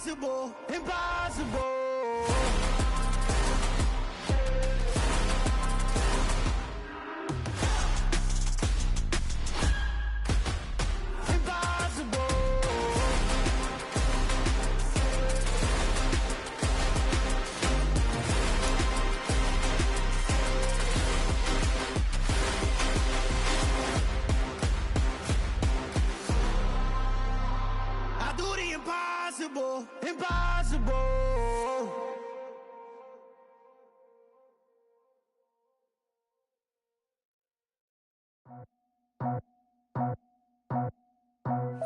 Impossible, impossible. Impossible, impossible.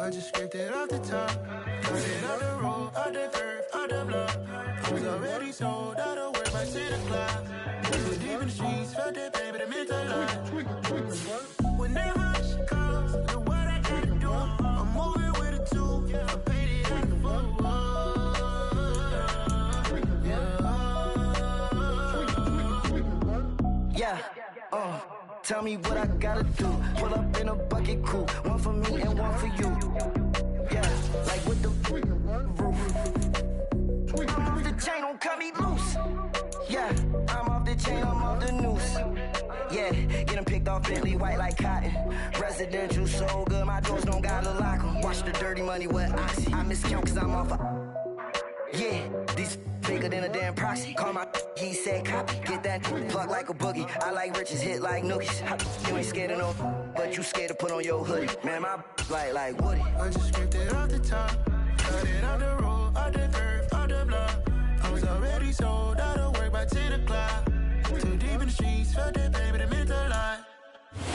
I just scraped it off the top, put it on the road, on the curve, on the block. I was already sold out of work by 10 o'clock. We were deep in the streets, felt that baby, the mental line. Whenever she calls, know what I gotta do. I'm moving with a two, I paid it at the full. Yeah, tell me what I gotta do. Pull up in a bucket crew, one for me and one for you. Yeah, like with the roof. I'm off the chain, don't cut me loose. Yeah, I'm off the chain, I'm off the noose. Yeah, get them picked off Bentley, white like cotton. Residential so good, my doors don't gotta lock them. Watch the dirty money with oxy. I miscount cause I'm off a... Yeah, these bigger than a damn proxy. Call my he said copy. Get that plug like a boogie. I like riches, hit like nookies. You ain't scared of no, but you scared to put on your hoodie. Man, my like Woody. I just scraped it off the top, cut it on the road, on the curve, on the block. I was already sold out of work by 10 o'clock. Too deep in the streets, felt that baby, the mental line.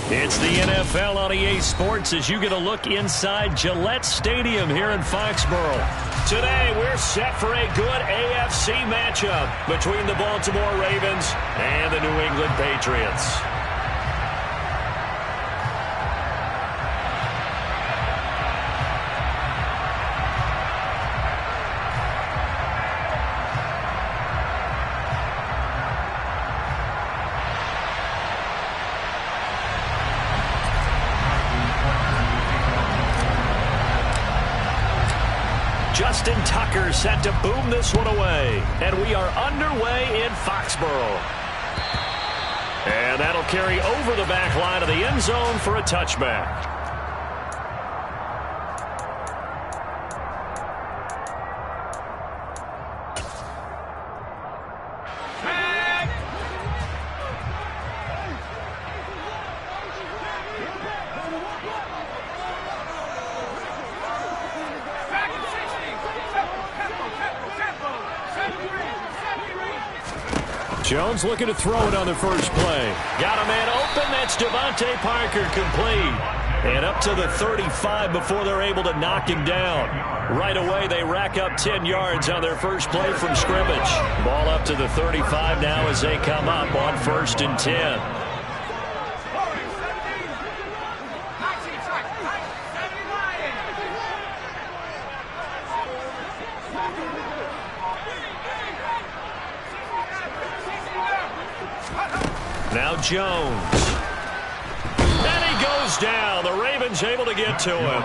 It's the NFL on EA Sports as you get a look inside Gillette Stadium here in Foxborough. Today, we're set for a good AFC matchup between the Baltimore Ravens and the New England Patriots. Justin Tucker set to boom this one away. And we are underway in Foxborough. And that'll carry over the back line of the end zone for a touchback. Jones looking to throw it on the first play. Got a man open. That's Devontae Parker complete. And up to the 35 before they're able to knock him down. Right away, they rack up 10 yards on their first play from scrimmage. Ball up to the 35 now as they come up on 1st and 10. Now Jones. And he goes down. The Ravens able to get to him.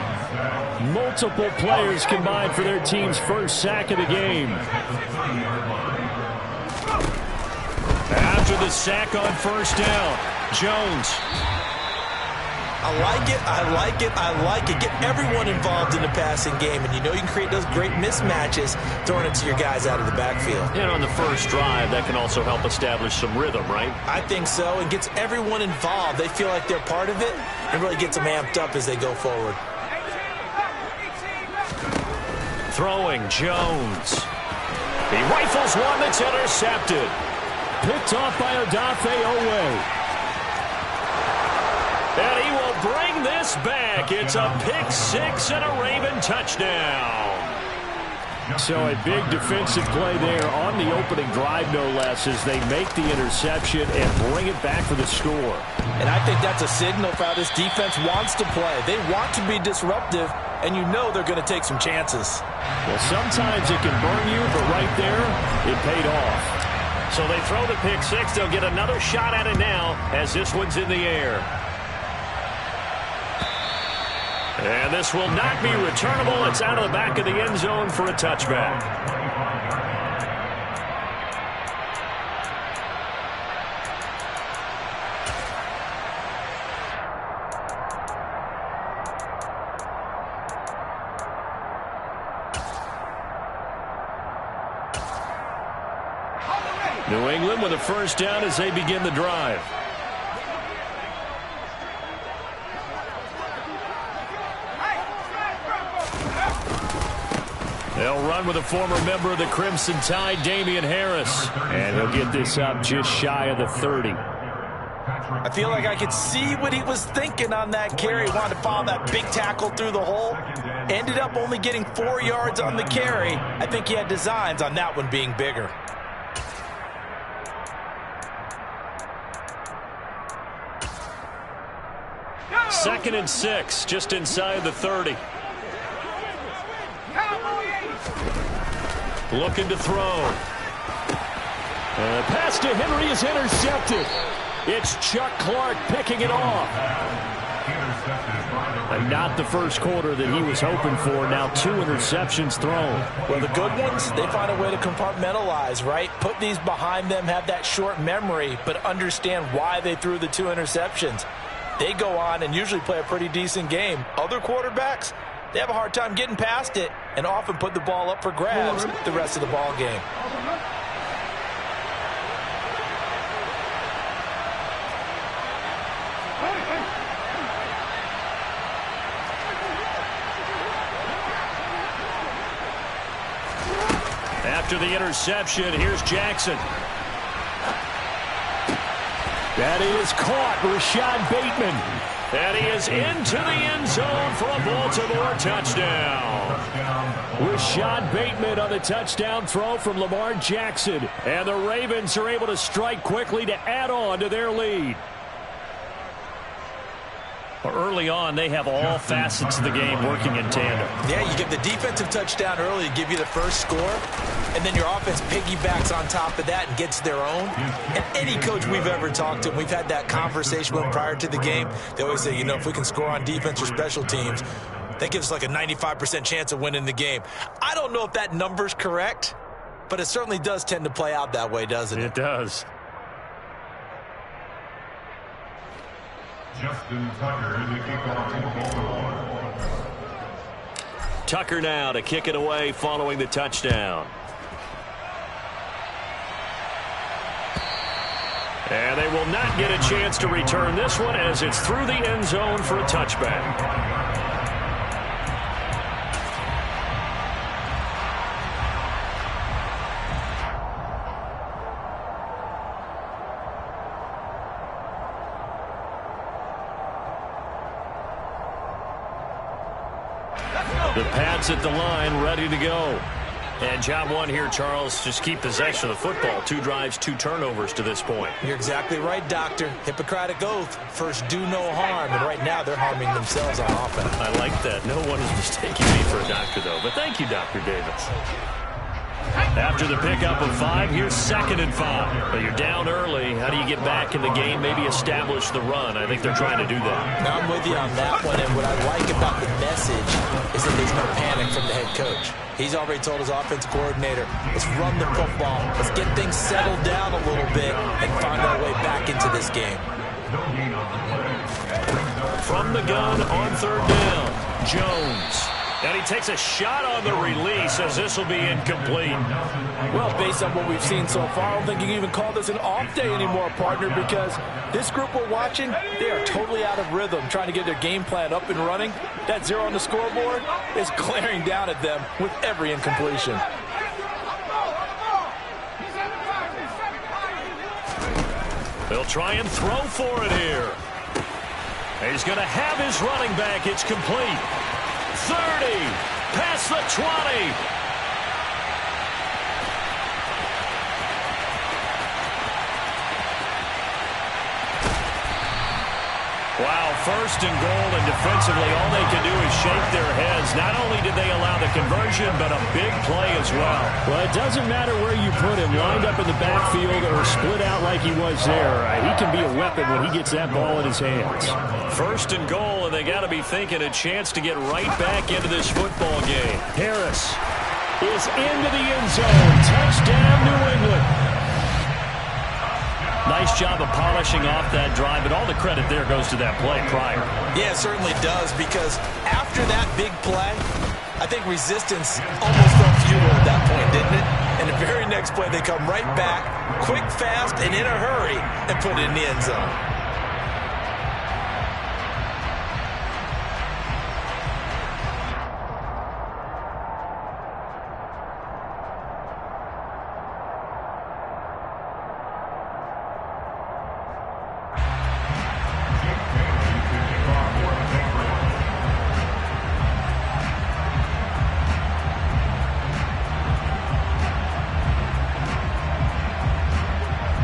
Multiple players combined for their team's first sack of the game. After the sack on first down, Jones. I like it, I like it, I like it. Get everyone involved in the passing game, and you know you can create those great mismatches throwing it to your guys out of the backfield. And on the first drive, that can also help establish some rhythm, right? I think so. It gets everyone involved. They feel like they're part of it and really gets them amped up as they go forward. Throwing Jones. He rifles one that's intercepted. Picked off by Odafe Owe. And he will bring this back. It's a pick six and a Raven touchdown. So a big defensive play there on the opening drive, no less, as they make the interception and bring it back for the score. And I think that's a signal for how this defense wants to play. They want to be disruptive, and you know they're going to take some chances. Well, sometimes it can burn you, but right there, it paid off. So they throw the pick six. They'll get another shot at it now as this one's in the air. And this will not be returnable. It's out of the back of the end zone for a touchback. New England with a first down as they begin the drive. They'll run with a former member of the Crimson Tide, Damian Harris. And he'll get this up just shy of the 30. I feel like I could see what he was thinking on that carry. Wanted to follow that big tackle through the hole. Ended up only getting 4 yards on the carry. I think he had designs on that one being bigger. Second and 6, just inside the 30. Looking to throw. And the pass to Henry is intercepted. It's Chuck Clark picking it off. And not the first quarter that he was hoping for. Now 2 interceptions thrown. Well, the good ones, they find a way to compartmentalize, right? Put these behind them, have that short memory, but understand why they threw the 2 interceptions. They go on and usually play a pretty decent game. Other quarterbacks, they have a hard time getting past it and often put the ball up for grabs the rest of the ball game. After the interception, here's Jackson. That is caught, Rashad Bateman. And he is into the end zone for a Baltimore touchdown. Rashad Bateman on the touchdown throw from Lamar Jackson. And the Ravens are able to strike quickly to add on to their lead. Early on, they have all facets of the game working in tandem. Yeah, you get the defensive touchdown early to give you the first score, and then your offense piggybacks on top of that and gets their own. And any coach we've ever talked to, we've had that conversation with prior to the game, they always say, you know, if we can score on defense or special teams, that gives us like a 95% chance of winning the game. I don't know if that number's correct, but it certainly does tend to play out that way, doesn't it? It does. Justin Tucker in the kickoff. Tucker now to kick it away following the touchdown. And they will not get a chance to return this one as it's through the end zone for a touchback. The Pats at the line, ready to go. And job one here, Charles, just keep possession of the football. 2 drives, 2 turnovers to this point. You're exactly right, Doctor. Hippocratic oath. First, do no harm. And right now, they're harming themselves on offense. I like that. No one is mistaking me for a doctor, though. But thank you, Dr. Davis. After the pickup of 5, here's 2nd and 5. But you're down early. How do you get back in the game, maybe establish the run? I think they're trying to do that. Now I'm with you on that one, and what I like about the message is that there's no panic from the head coach. He's already told his offensive coordinator, let's run the football, let's get things settled down a little bit and find our way back into this game. From the gun on 3rd down, Jones. And he takes a shot on the release as this will be incomplete. Well, based on what we've seen so far, I don't think you can even call this an off day anymore, partner, because this group we're watching, they are totally out of rhythm, trying to get their game plan up and running. That 0 on the scoreboard is glaring down at them with every incompletion. They'll try and throw for it here. He's going to have his running back. It's complete. 30, past the 20. Wow, 1st and goal, and defensively all they can do is shake their heads. Not only did they allow the conversion, but a big play as well. Well, it doesn't matter where you put him, lined up in the backfield or split out like he was there. He can be a weapon when he gets that ball in his hands. First and goal, and they got to be thinking a chance to get right back into this football game. Harris is into the end zone. Touchdown, New England. Nice job of polishing off that drive, and all the credit there goes to that play prior. Yeah, it certainly does, because after that big play, I think resistance almost felt futile at that point, didn't it? And the very next play, they come right back, quick, fast, and in a hurry, and put it in the end zone.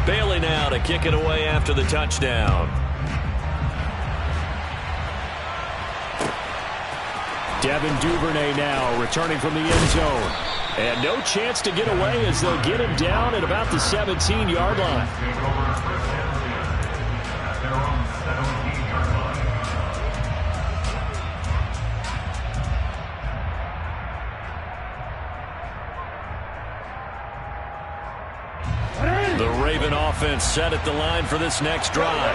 Bailey now to kick it away after the touchdown. Devin Duvernay now returning from the end zone. And no chance to get away as they'll get him down at about the 17-yard line. The Raven offense set at the line for this next drive.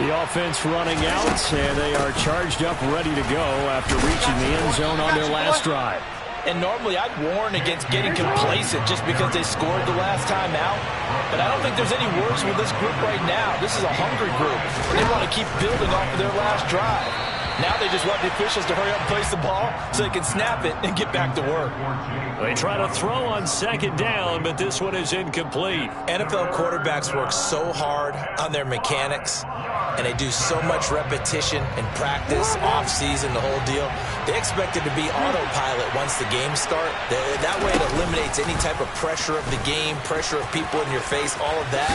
The offense running out, and they are charged up, ready to go after reaching the end zone on their last drive. And normally I'd warn against getting complacent just because they scored the last time out. But I don't think there's any worse with this group right now. This is a hungry group. They want to keep building off of their last drive. Now they just want the officials to hurry up and place the ball so they can snap it and get back to work. They try to throw on second down, but this one is incomplete. NFL quarterbacks work so hard on their mechanics, and they do so much repetition and practice, off-season, the whole deal. They expect it to be autopilot once the games start. That way it eliminates any type of pressure of the game, pressure of people in your face, all of that.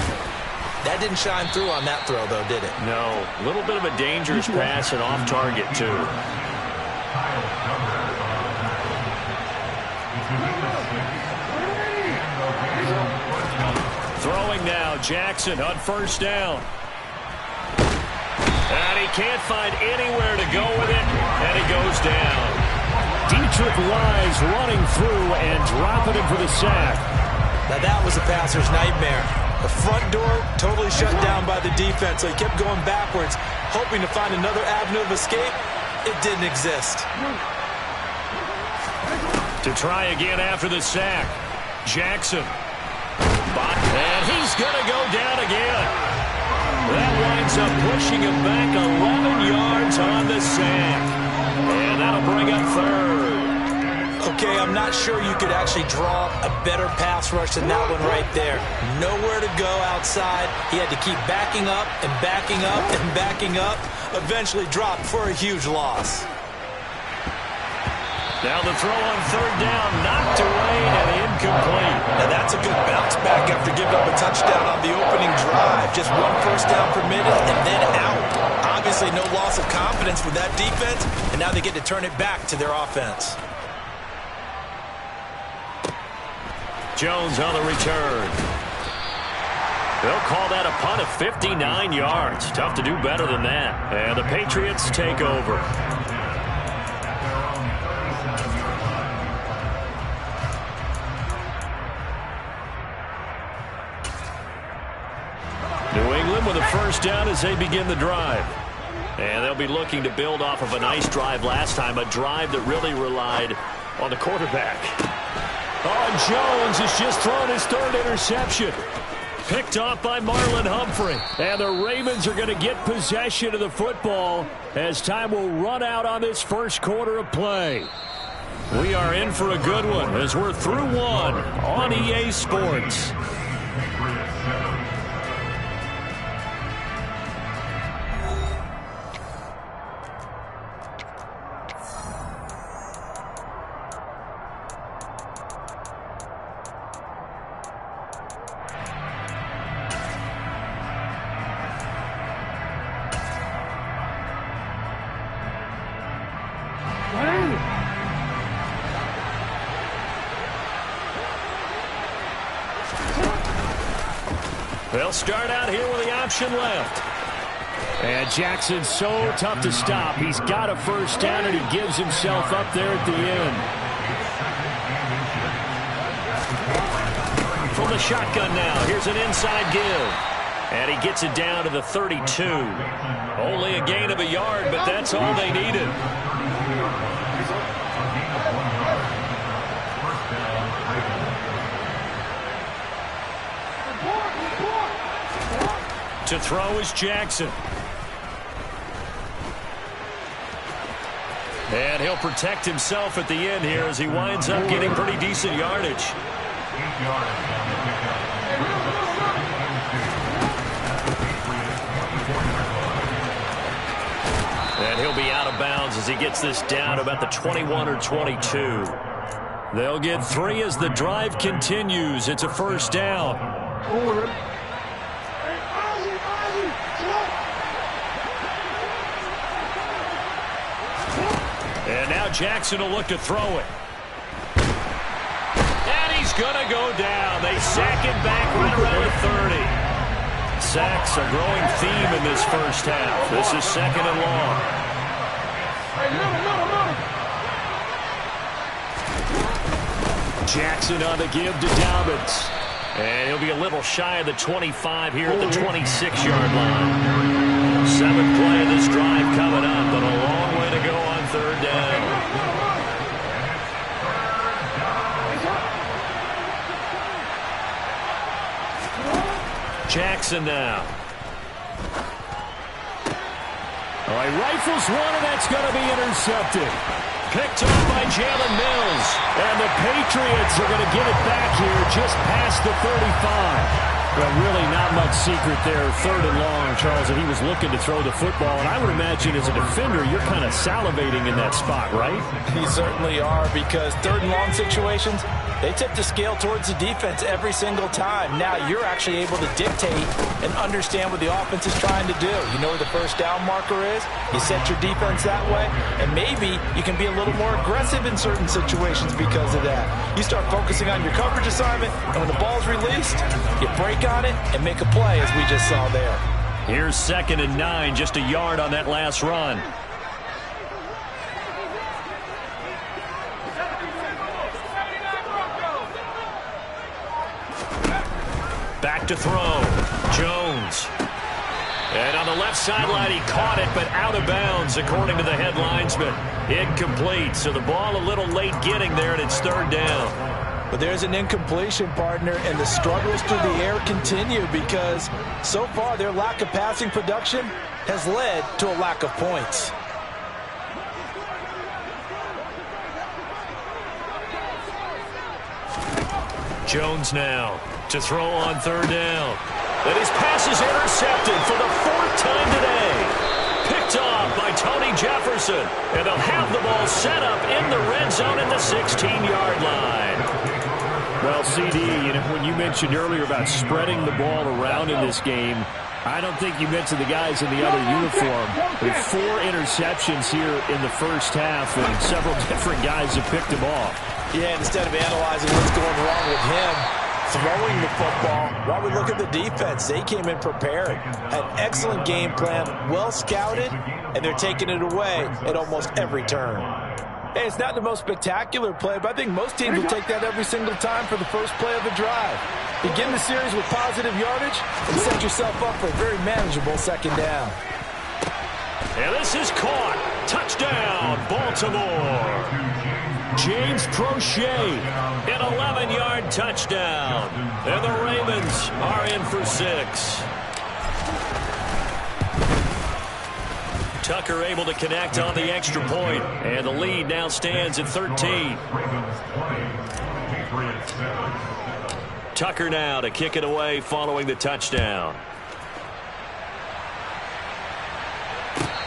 That didn't shine through on that throw, though, did it? No. A little bit of a dangerous pass and off target, too. Throwing now, Jackson on first down. And he can't find anywhere to go with it, and he goes down. Dietrich Wise running through and dropping him for the sack. Now that was a passer's nightmare. The front door totally shut down by the defense, so he kept going backwards, hoping to find another avenue of escape. It didn't exist. To try again after the sack, Jackson. And he's going to go down again. That winds up pushing him back 11 yards on the sack. And that'll bring up third. Okay, I'm not sure you could actually draw a better pass rush than that one right there. Nowhere to go outside. He had to keep backing up and backing up and backing up. Eventually dropped for a huge loss. Now the throw on third down, knocked away and incomplete. Now that's a good bounce back after giving up a touchdown on the opening drive. Just one first down permitted and then out. Obviously no loss of confidence with that defense, and now they get to turn it back to their offense. Jones on the return. They'll call that a punt of 59 yards. Tough to do better than that. And the Patriots take over. New England with a first down as they begin the drive. And they'll be looking to build off of a nice drive last time, a drive that really relied on the quarterback. Oh, Jones has just thrown his third interception. Picked off by Marlon Humphrey. And the Ravens are going to get possession of the football as time will run out on this first quarter of play. We are in for a good one as we're through one on EA Sports. They'll start out here with the option left. And Jackson's so tough to stop. He's got a first down, and he gives himself up there at the end. From the shotgun now, here's an inside give. And he gets it down to the 32. Only a gain of a yard, but that's all they needed. To throw is Jackson. And he'll protect himself at the end here as he winds up getting pretty decent yardage. And he'll be out of bounds as he gets this down about the 21 or 22. They'll get 3 as the drive continues. It's a first down. And now Jackson will look to throw it. And he's going to go down. They sack him back right around the 30. Sacks a growing theme in this first half. This is second and long. Jackson on the give to Dobbins. And he'll be a little shy of the 25 here at the 26-yard line. 7th play of this drive coming up, but a long way to go on third down. Jackson now. All right, rifles one, and that's going to be intercepted. Picked off by Jalen Mills. And the Patriots are going to get it back here just past the 35. Well, really not much secret there. Third and long, Charles, and he was looking to throw the football. And I would imagine as a defender, you're kind of salivating in that spot, right? You certainly are, because third and long situations, they tip the scale towards the defense every single time. Now you're actually able to dictate and understand what the offense is trying to do. You know where the first down marker is. You set your defense that way, and maybe you can be a little more aggressive in certain situations because of that. You start focusing on your coverage assignment, and when the ball's released, you break on it and make a play, as we just saw there. Here's 2nd and 9, just a yard on that last run. Back to throw. Jones. And on the left sideline, he caught it, but out of bounds, according to the head linesman. Incomplete, so the ball a little late getting there, and it's third down. But there's an incompletion, partner, and the struggles through the air continue because so far their lack of passing production has led to a lack of points. Jones now to throw on third down. And his pass is intercepted for the 4th time today. Picked off by Tony Jefferson. And they'll have the ball set up in the red zone at the 16-yard line. Well, CD, when you mentioned earlier about spreading the ball around in this game, I don't think you mentioned the guys in the other uniform. With 4 interceptions here in the first half, and several different guys have picked them off. Yeah, instead of analyzing what's going wrong with him throwing the football, while we look at the defense, they came in prepared. Had excellent game plan, well scouted, and they're taking it away at almost every turn. Hey, it's not the most spectacular play, but I think most teams will take that every single time for the first play of the drive. Begin the series with positive yardage and set yourself up for a very manageable second down. And this is caught. Touchdown, Baltimore. James Prochet, an 11-yard touchdown. And the Ravens are in for 6. Tucker able to connect on the extra point, and the lead now stands at 13. Tucker now to kick it away following the touchdown.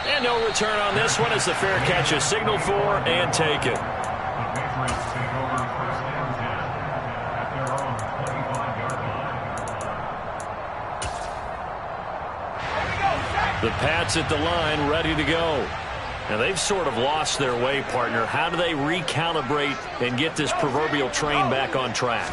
And no return on this one as the fair catch is signaled for and taken. The Pats at the line, ready to go. Now, they've sort of lost their way, partner. How do they recalibrate and get this proverbial train back on track?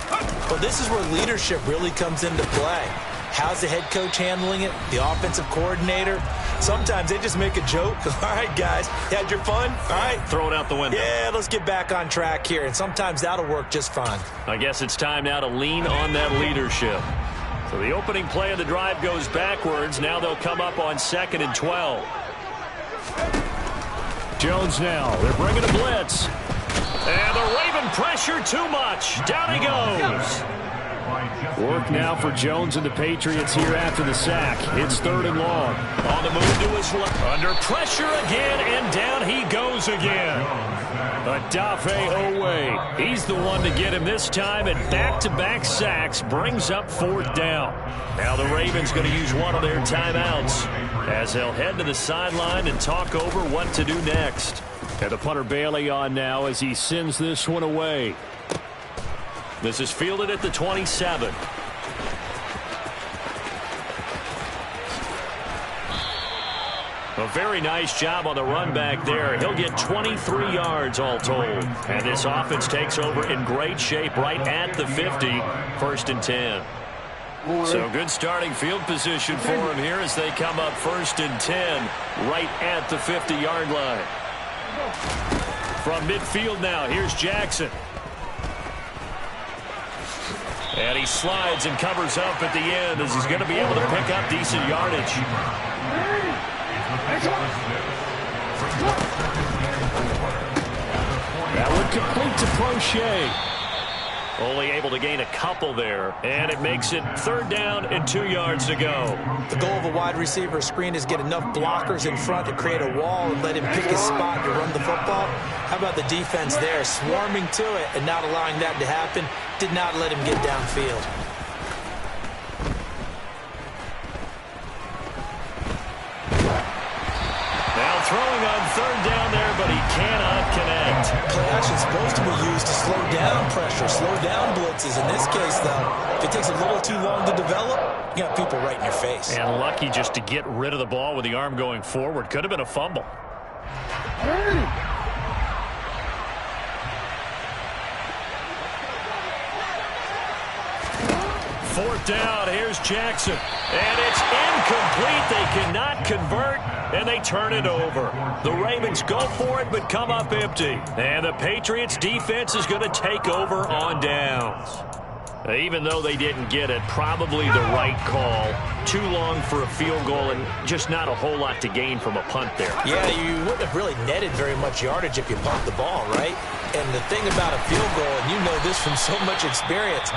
Well, this is where leadership really comes into play. How's the head coach handling it? The offensive coordinator? Sometimes they just make a joke. All right, guys, you had your fun? All right. Throw it out the window. Yeah, let's get back on track here, and sometimes that'll work just fine. I guess it's time now to lean on that leadership. So the opening play of the drive goes backwards. Now they'll come up on 2nd and 12. Jones now. They're bringing a blitz. And the Raven pressure too much. Down he goes. Work now for Jones and the Patriots here after the sack. It's 3rd and long. On the move to his left. Under pressure again, and down he goes again. VothaV Owe. He's the one to get him this time, and back-to-back sacks brings up 4th down. Now the Ravens going to use one of their timeouts as they'll head to the sideline and talk over what to do next. And the punter Bailey on now as he sends this one away. This is fielded at the 27. A very nice job on the run back there. He'll get 23 yards all told. And this offense takes over in great shape right at the 50. 1st and 10. So good starting field position for him here as they come up 1st and 10 right at the 50-yard line. From midfield now, here's Jackson. And he slides and covers up at the end as he's going to be able to pick up decent yardage. That would complete to Prochet. Only able to gain a couple there. And it makes it 3rd down and 2 yards to go. The goal of a wide receiver screen is get enough blockers in front to create a wall and let him pick his spot to run the football. How about the defense there, swarming to it and not allowing that to happen? Did not let him get downfield. Now throwing on 3rd down there, but he cannot connect. Play action is supposed to be used to slow down pressure, slow down blitzes. In this case, though, if it takes a little too long to develop, you got people right in your face. And lucky just to get rid of the ball with the arm going forward. Could have been a fumble. Fourth down, here's Jackson. And it's incomplete. They cannot convert, and they turn it over. The Ravens go for it, but come up empty. And the Patriots defense is going to take over on downs. Even though they didn't get it, probably the right call. Too long for a field goal and just not a whole lot to gain from a punt there. Yeah, you wouldn't have really netted very much yardage if you pumped the ball, right? And the thing about a field goal, and you know this from so much experience,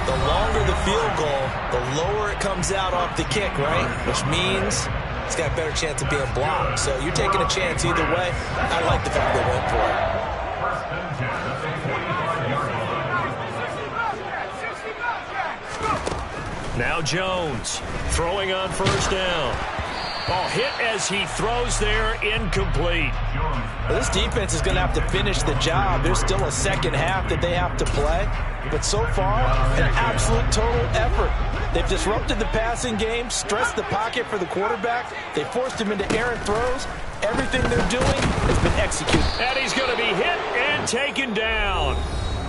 the longer the field goal, the lower it comes out off the kick, right? Which means it's got a better chance of being blocked. So you're taking a chance either way. I like the fact they went for it. Now Jones throwing on 1st down. Ball hit as he throws there, incomplete. Well, this defense is going to have to finish the job. There's still a second half that they have to play. But so far, an absolute total effort. They've disrupted the passing game, stressed the pocket for the quarterback. They forced him into errant throws. Everything they're doing has been executed. And he's going to be hit and taken down.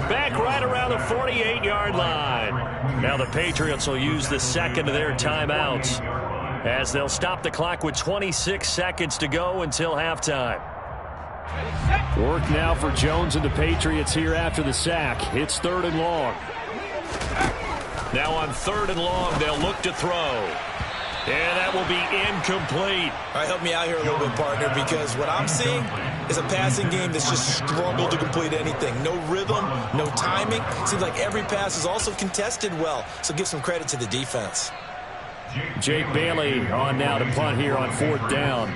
Back right around the 48-yard line. Now the Patriots will use the second of their timeouts as they'll stop the clock with 26 seconds to go until halftime. Work now for Jones and the Patriots here after the sack. It's 3rd and long. Now on 3rd and long, they'll look to throw. And that will be incomplete. All right, help me out here a little bit, partner, because what I'm seeing is a passing game that's just struggled to complete anything. No rhythm, no timing. Seems like every pass is also contested well, so give some credit to the defense. Jake Bailey on now to punt here on 4th down.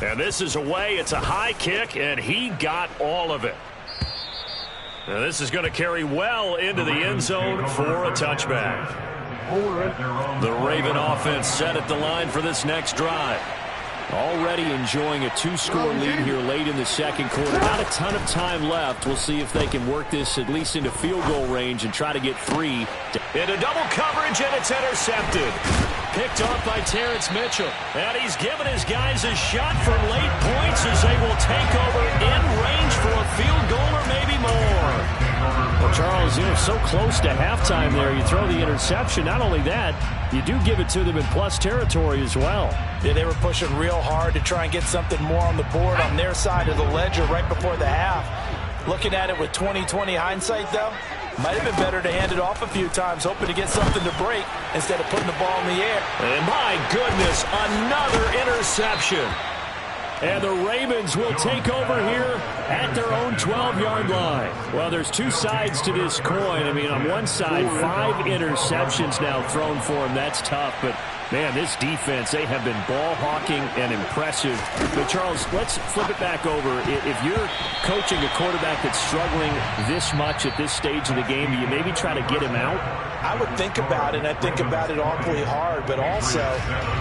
And this is away. It's a high kick, and he got all of it. Now this is going to carry well into the end zone for a touchback. The Raven offense set at the line for this next drive. Already enjoying a 2-score lead here late in the second quarter. Not a ton of time left. We'll see if they can work this at least into field goal range and try to get 3. Into double coverage, and it's intercepted. Picked off by Terrence Mitchell. And he's given his guys a shot for late points as they will take over in range for a field goal or maybe more. Well, Charles, Charles, so close to halftime there. You throw the interception. Not only that, you do give it to them in plus territory as well. Yeah, they were pushing real hard to try and get something more on the board on their side of the ledger right before the half. Looking at it with 20/20 hindsight, though, might have been better to hand it off a few times, hoping to get something to break instead of putting the ball in the air. And my goodness, another interception. And the Ravens will take over here at their own 12-yard line. Well, there's two sides to this coin. I mean, on one side, 5 interceptions now thrown for him. That's tough, but man, this defense, they have been ball hawking and impressive. But, Charles, let's flip it back over. If you're coaching a quarterback that's struggling this much at this stage of the game, do you maybe try to get him out? I would think about it, and I think about it awfully hard, but also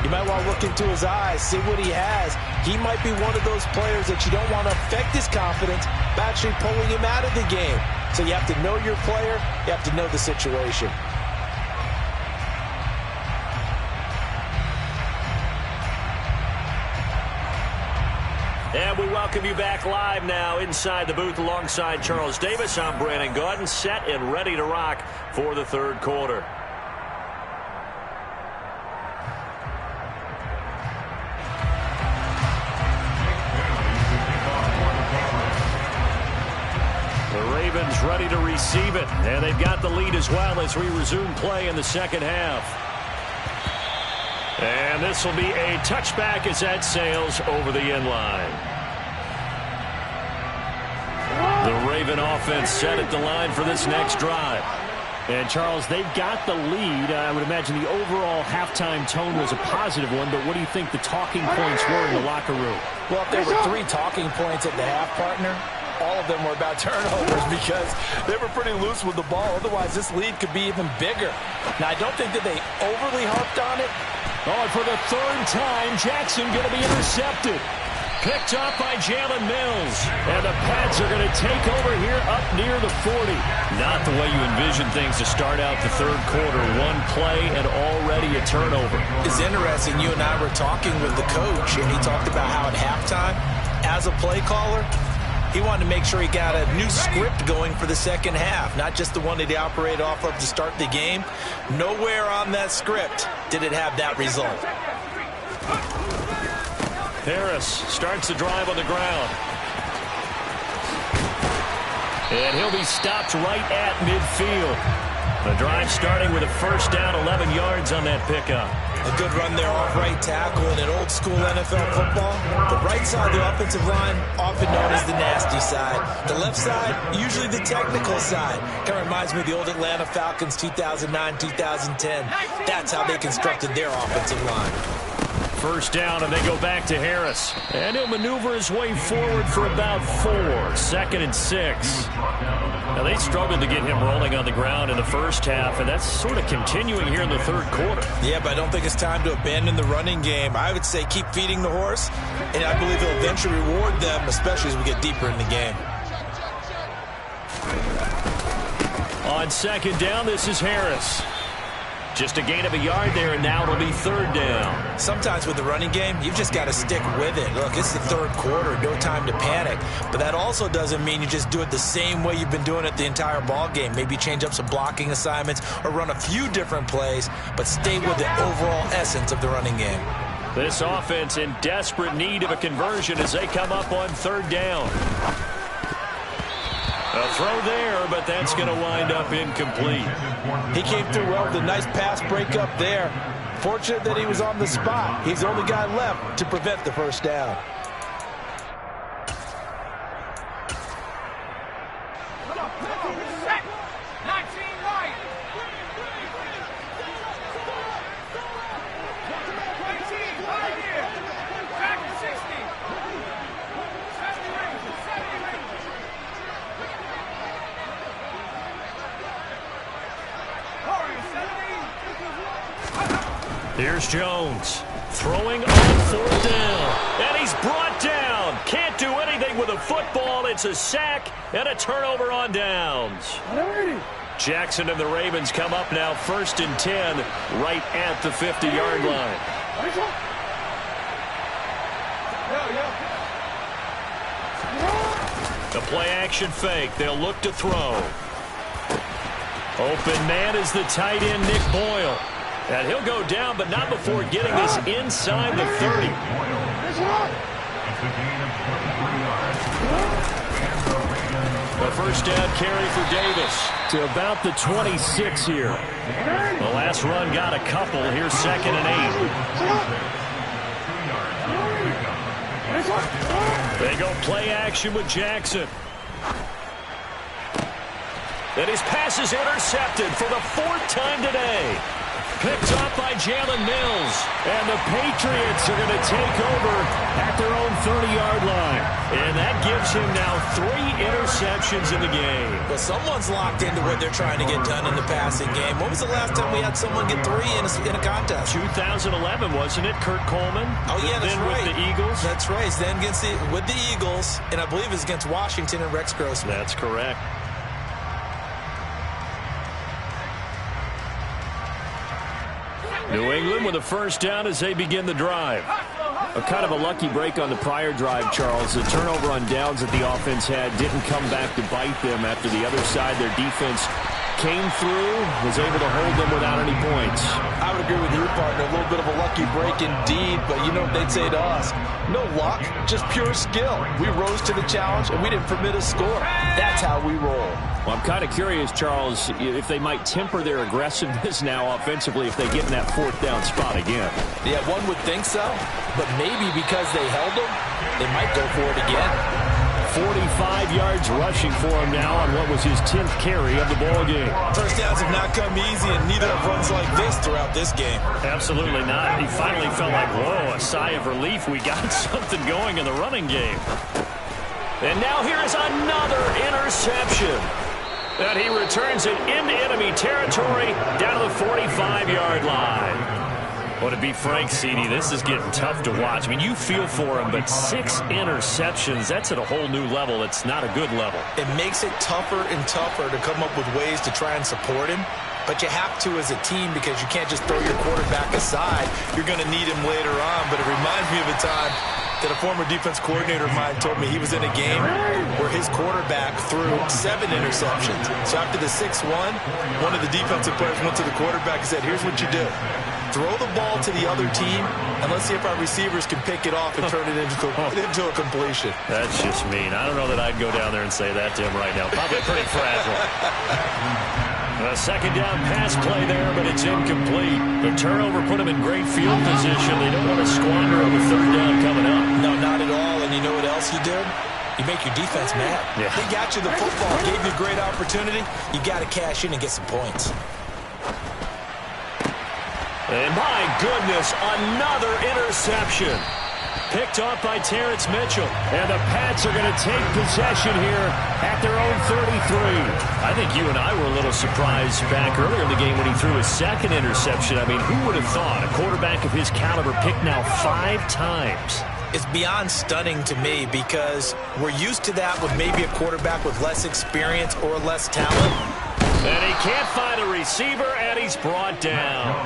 you might want to look into his eyes, see what he has. He might be one of those players that you don't want to affect his confidence by actually pulling him out of the game. So you have to know your player, you have to know the situation. And we welcome you back live now inside the booth alongside Charles Davis. I'm Brandon Gaudin, set and ready to rock for the third quarter. The Ravens ready to receive it, and they've got the lead as well as we resume play in the second half. And this will be a touchback as that sails over the end line. The Raven offense set at the line for this next drive. And, Charles, they've got the lead. I would imagine the overall halftime tone was a positive one, but what do you think the talking points were in the locker room? Well, if there were 3 talking points at the half, partner, all of them were about turnovers because they were pretty loose with the ball. Otherwise, this lead could be even bigger. Now, I don't think that they overly harped on it. Oh, and for the third time, Jackson going to be intercepted. Picked off by Jalen Mills. And the Pats are going to take over here up near the 40. Not the way you envision things to start out the third quarter. One play and already a turnover. It's interesting. You and I were talking with the coach, and he talked about how at halftime, as a play caller, he wanted to make sure he got a new script going for the second half, not just the one that he operated off of to start the game. Nowhere on that script did it have that result. Harris starts the drive on the ground. And he'll be stopped right at midfield. The drive starting with a first down, 11 yards on that pickup. A good run there off right tackle in an old school NFL football. The right side of the offensive line, often known as the nasty side. The left side, usually the technical side. Kind of reminds me of the old Atlanta Falcons 2009, 2010. That's how they constructed their offensive line. First down, and they go back to Harris. And he'll maneuver his way forward for about 4. 2nd and 6. Now, they struggled to get him rolling on the ground in the first half, and that's sort of continuing here in the third quarter. Yeah, but I don't think it's time to abandon the running game. I would say keep feeding the horse, and I believe he'll eventually reward them, especially as we get deeper in the game. On second down, this is Harris. Just a gain of a yard there, and now it'll be third down. Sometimes with the running game, you've just got to stick with it. Look, it's the third quarter, no time to panic. But that also doesn't mean you just do it the same way you've been doing it the entire ball game. Maybe change up some blocking assignments or run a few different plays, but stay with the overall essence of the running game. This offense in desperate need of a conversion as they come up on third down. A throw there, but that's going to wind up incomplete. He came through well with a nice pass breakup there. Fortunate that he was on the spot. He's the only guy left to prevent the first down. Here's Jones throwing on fourth down, and he's brought down. Can't do anything with a football. It's a sack and a turnover on downs. Jackson and the Ravens come up now 1st and 10 right at the 50-yard line. The play action fake. They'll look to throw. Open man is the tight end, Nick Boyle. And he'll go down, but not before getting this inside the 30. The first down carry for Davis to about the 26 here. The last run got a couple. Here's 2nd and 8. They go play action with Jackson. And his pass is intercepted for the 4th time today. Picked up by Jalen Mills. And the Patriots are going to take over at their own 30-yard line. And that gives him now 3 interceptions in the game. Well, someone's locked into what they're trying to get done in the passing game. When was the last time we had someone get 3 in a contest? 2011, wasn't it? Kurt Coleman? Oh, yeah, that's right. With the Eagles? That's right. Then with the Eagles, and I believe it's against Washington and Rex Grossman. That's correct. New England with a first down as they begin the drive. A kind of a lucky break on the prior drive, Charles. The turnover on downs that the offense had didn't come back to bite them after the other side. Their defense came through, was able to hold them without any points. I would agree with you, partner. A little bit of a lucky break indeed, but you know what they'd say to us? No luck, just pure skill. We rose to the challenge, and we didn't permit a score. That's how we roll. Well, I'm kind of curious, Charles, if they might temper their aggressiveness now offensively if they get in that 4th down spot again. Yeah, one would think so, but maybe because they held them, they might go for it again. 45 yards rushing for him now on what was his 10th carry of the ball game. First downs have not come easy, and neither have runs like this throughout this game. Absolutely not. He finally felt like, whoa, a sigh of relief. We got something going in the running game. And now here is another interception. And he returns it into enemy territory down to the 45-yard line. Well, to be frank, CD, this is getting tough to watch. I mean, you feel for him, but 6 interceptions, that's at a whole new level. It's not a good level. It makes it tougher and tougher to come up with ways to try and support him. But you have to as a team because you can't just throw your quarterback aside. You're going to need him later on. But it reminds me of a time that a former defense coordinator of mine told me he was in a game where his quarterback threw 7 interceptions. So after the 6-1, one of the defensive players went to the quarterback and said, here's what you do. Throw the ball to the other team, and let's see if our receivers can pick it off and turn it into a completion. That's just mean. I don't know that I'd go down there and say that to him right now. Probably pretty fragile. A second down pass play there, but it's incomplete. The turnover put him in great field position. They don't want to squander on the 3rd down coming up. No, not at all. And you know what else he did? You make your defense mad. Yeah. He got you the football, gave you a great opportunity. You got to cash in and get some points. And my goodness, another interception. Picked off by Terrence Mitchell. And the Pats are going to take possession here at their own 33. I think you and I were a little surprised back earlier in the game when he threw his 2nd interception. I mean, who would have thought a quarterback of his caliber picked now 5 times? It's beyond stunning to me because we're used to that with maybe a quarterback with less experience or less talent. And he can't find a receiver, and he's brought down.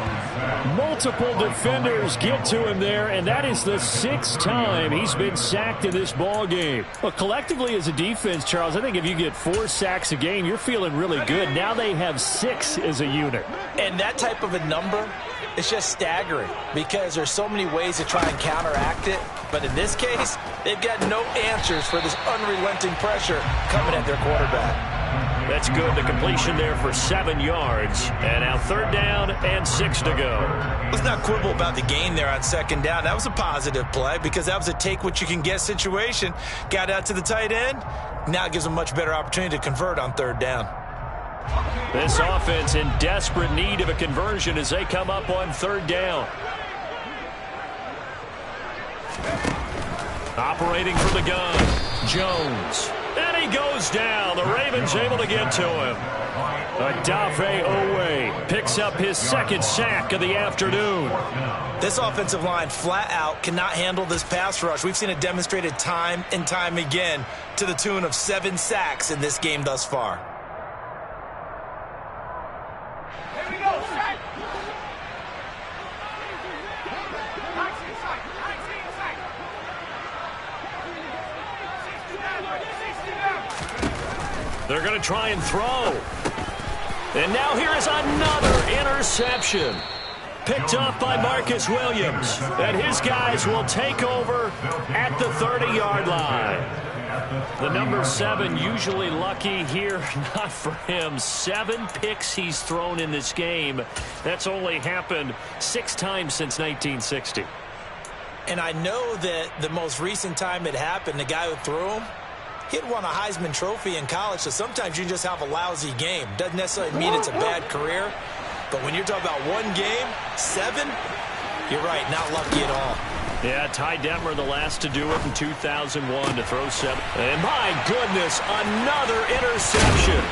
Multiple defenders get to him there, and that is the 6th time he's been sacked in this ball game. Well, collectively as a defense, Charles, I think if you get 4 sacks a game, you're feeling really good. Now they have 6 as a unit. And that type of a number is just staggering because there's so many ways to try and counteract it. But in this case, they've got no answers for this unrelenting pressure coming at their quarterback. That's good. The completion there for 7 yards. And now 3rd down and 6 to go. Let's not quibble about the gain there on 2nd down. That was a positive play because that was a take-what-you-can-get situation. Got out to the tight end. Now it gives them a much better opportunity to convert on 3rd down. This offense in desperate need of a conversion as they come up on 3rd down. Operating from the gun, Jones. And he goes down. The Ravens able to get to him. VothaV Owe picks up his 2nd sack of the afternoon. This offensive line flat out cannot handle this pass rush. We've seen it demonstrated time and time again to the tune of 7 sacks in this game thus far. Here we go, strike. They're going to try and throw. And now here is another interception. Picked off by Marcus Williams. And his guys will take over at the 30-yard line. The number 7 usually lucky here. Not for him. 7 picks he's thrown in this game. That's only happened 6 times since 1960. And I know that the most recent time it happened, the guy who threw him, he'd won a Heisman Trophy in college, so sometimes you just have a lousy game. Doesn't necessarily mean it's a bad career. But when you're talking about one game, 7, you're right, not lucky at all. Yeah, Ty Detmer the last to do it in 2001 to throw 7. And my goodness, another interception.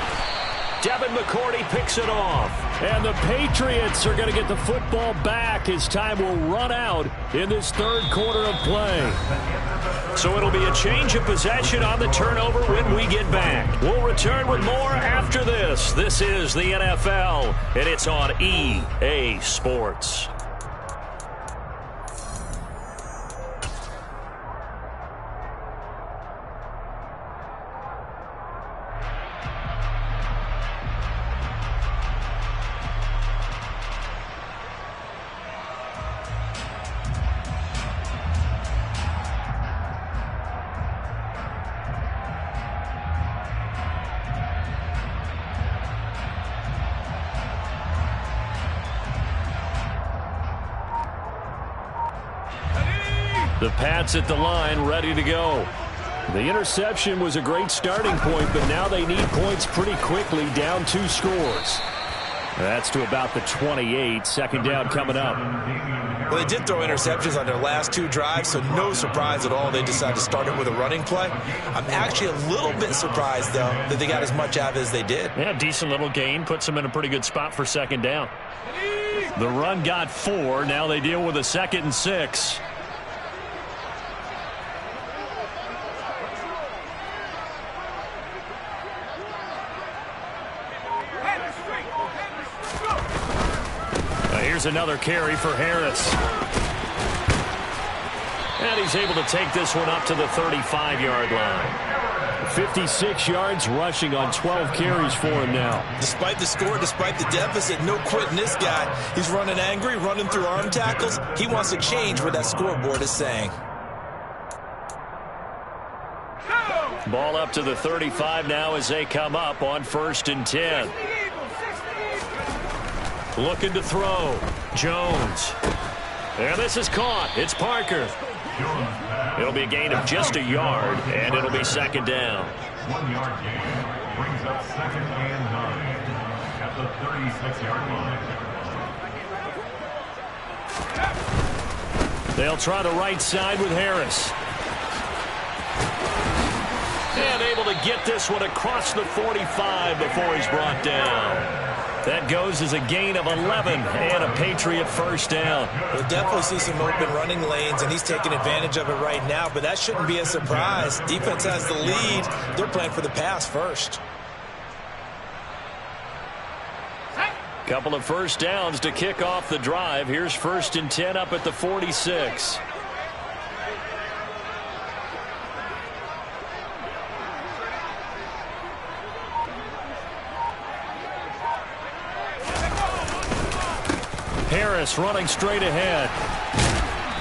Devin McCourty picks it off. And the Patriots are going to get the football back as time will run out in this third quarter of play. So it'll be a change of possession on the turnover when we get back. We'll return with more after this. This is the NFL, and it's on EA Sports. The Pats at the line, ready to go. The interception was a great starting point, but now they need points pretty quickly, down 2 scores. That's to about the 28. Second down coming up. Well, they did throw interceptions on their last 2 drives, so no surprise at all they decided to start it with a running play. I'm actually a little bit surprised, though, that they got as much out of it as they did. Yeah, decent little gain. Puts them in a pretty good spot for second down. The run got 4. Now they deal with a 2nd and 6. Here's another carry for Harris. And he's able to take this one up to the 35-yard line. 56 yards rushing on 12 carries for him now. Despite the score, despite the deficit, no quitting this guy. He's running angry, running through arm tackles. He wants to change what that scoreboard is saying. Ball up to the 35 now as they come up on 1st and 10. Looking to throw. Jones. And this is caught. It's Parker. It'll be a gain of just a yard, and it'll be second down. 1-yard gain brings up 2nd and 9 at the 36-yard line. They'll try the right side with Harris. And able to get this one across the 45 before he's brought down. That goes as a gain of 11 and a Patriot first down. We'll definitely see some open running lanes, and he's taking advantage of it right now, but that shouldn't be a surprise. Defense has the lead. They're playing for the pass first. Couple of first downs to kick off the drive. Here's 1st and 10 up at the 46. Harris running straight ahead.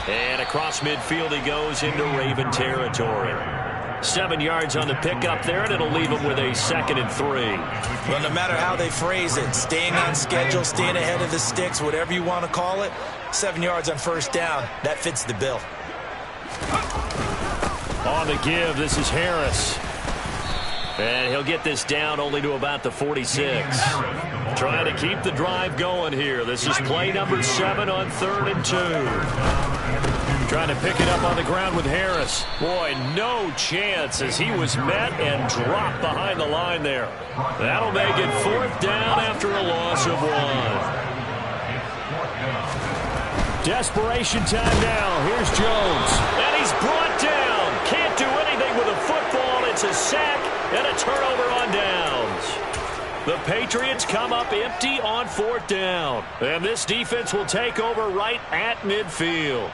And across midfield he goes into Raven territory. 7 yards on the pickup there, and it'll leave him with a 2nd and 3. Well, no matter how they phrase it, staying on schedule, staying ahead of the sticks, whatever you want to call it, 7 yards on 1st down, that fits the bill. On the give, this is Harris. And he'll get this down only to about the 46. Trying to keep the drive going here. This is play number 7 on 3rd and 2. Trying to pick it up on the ground with Harris. Boy, no chance as he was met and dropped behind the line there. That'll make it 4th down after a loss of 1. Desperation time now. Here's Jones. And he's brought down. Can't do anything with a football. It's a sack and a turnover on downs. The Patriots come up empty on 4th down. And this defense will take over right at midfield.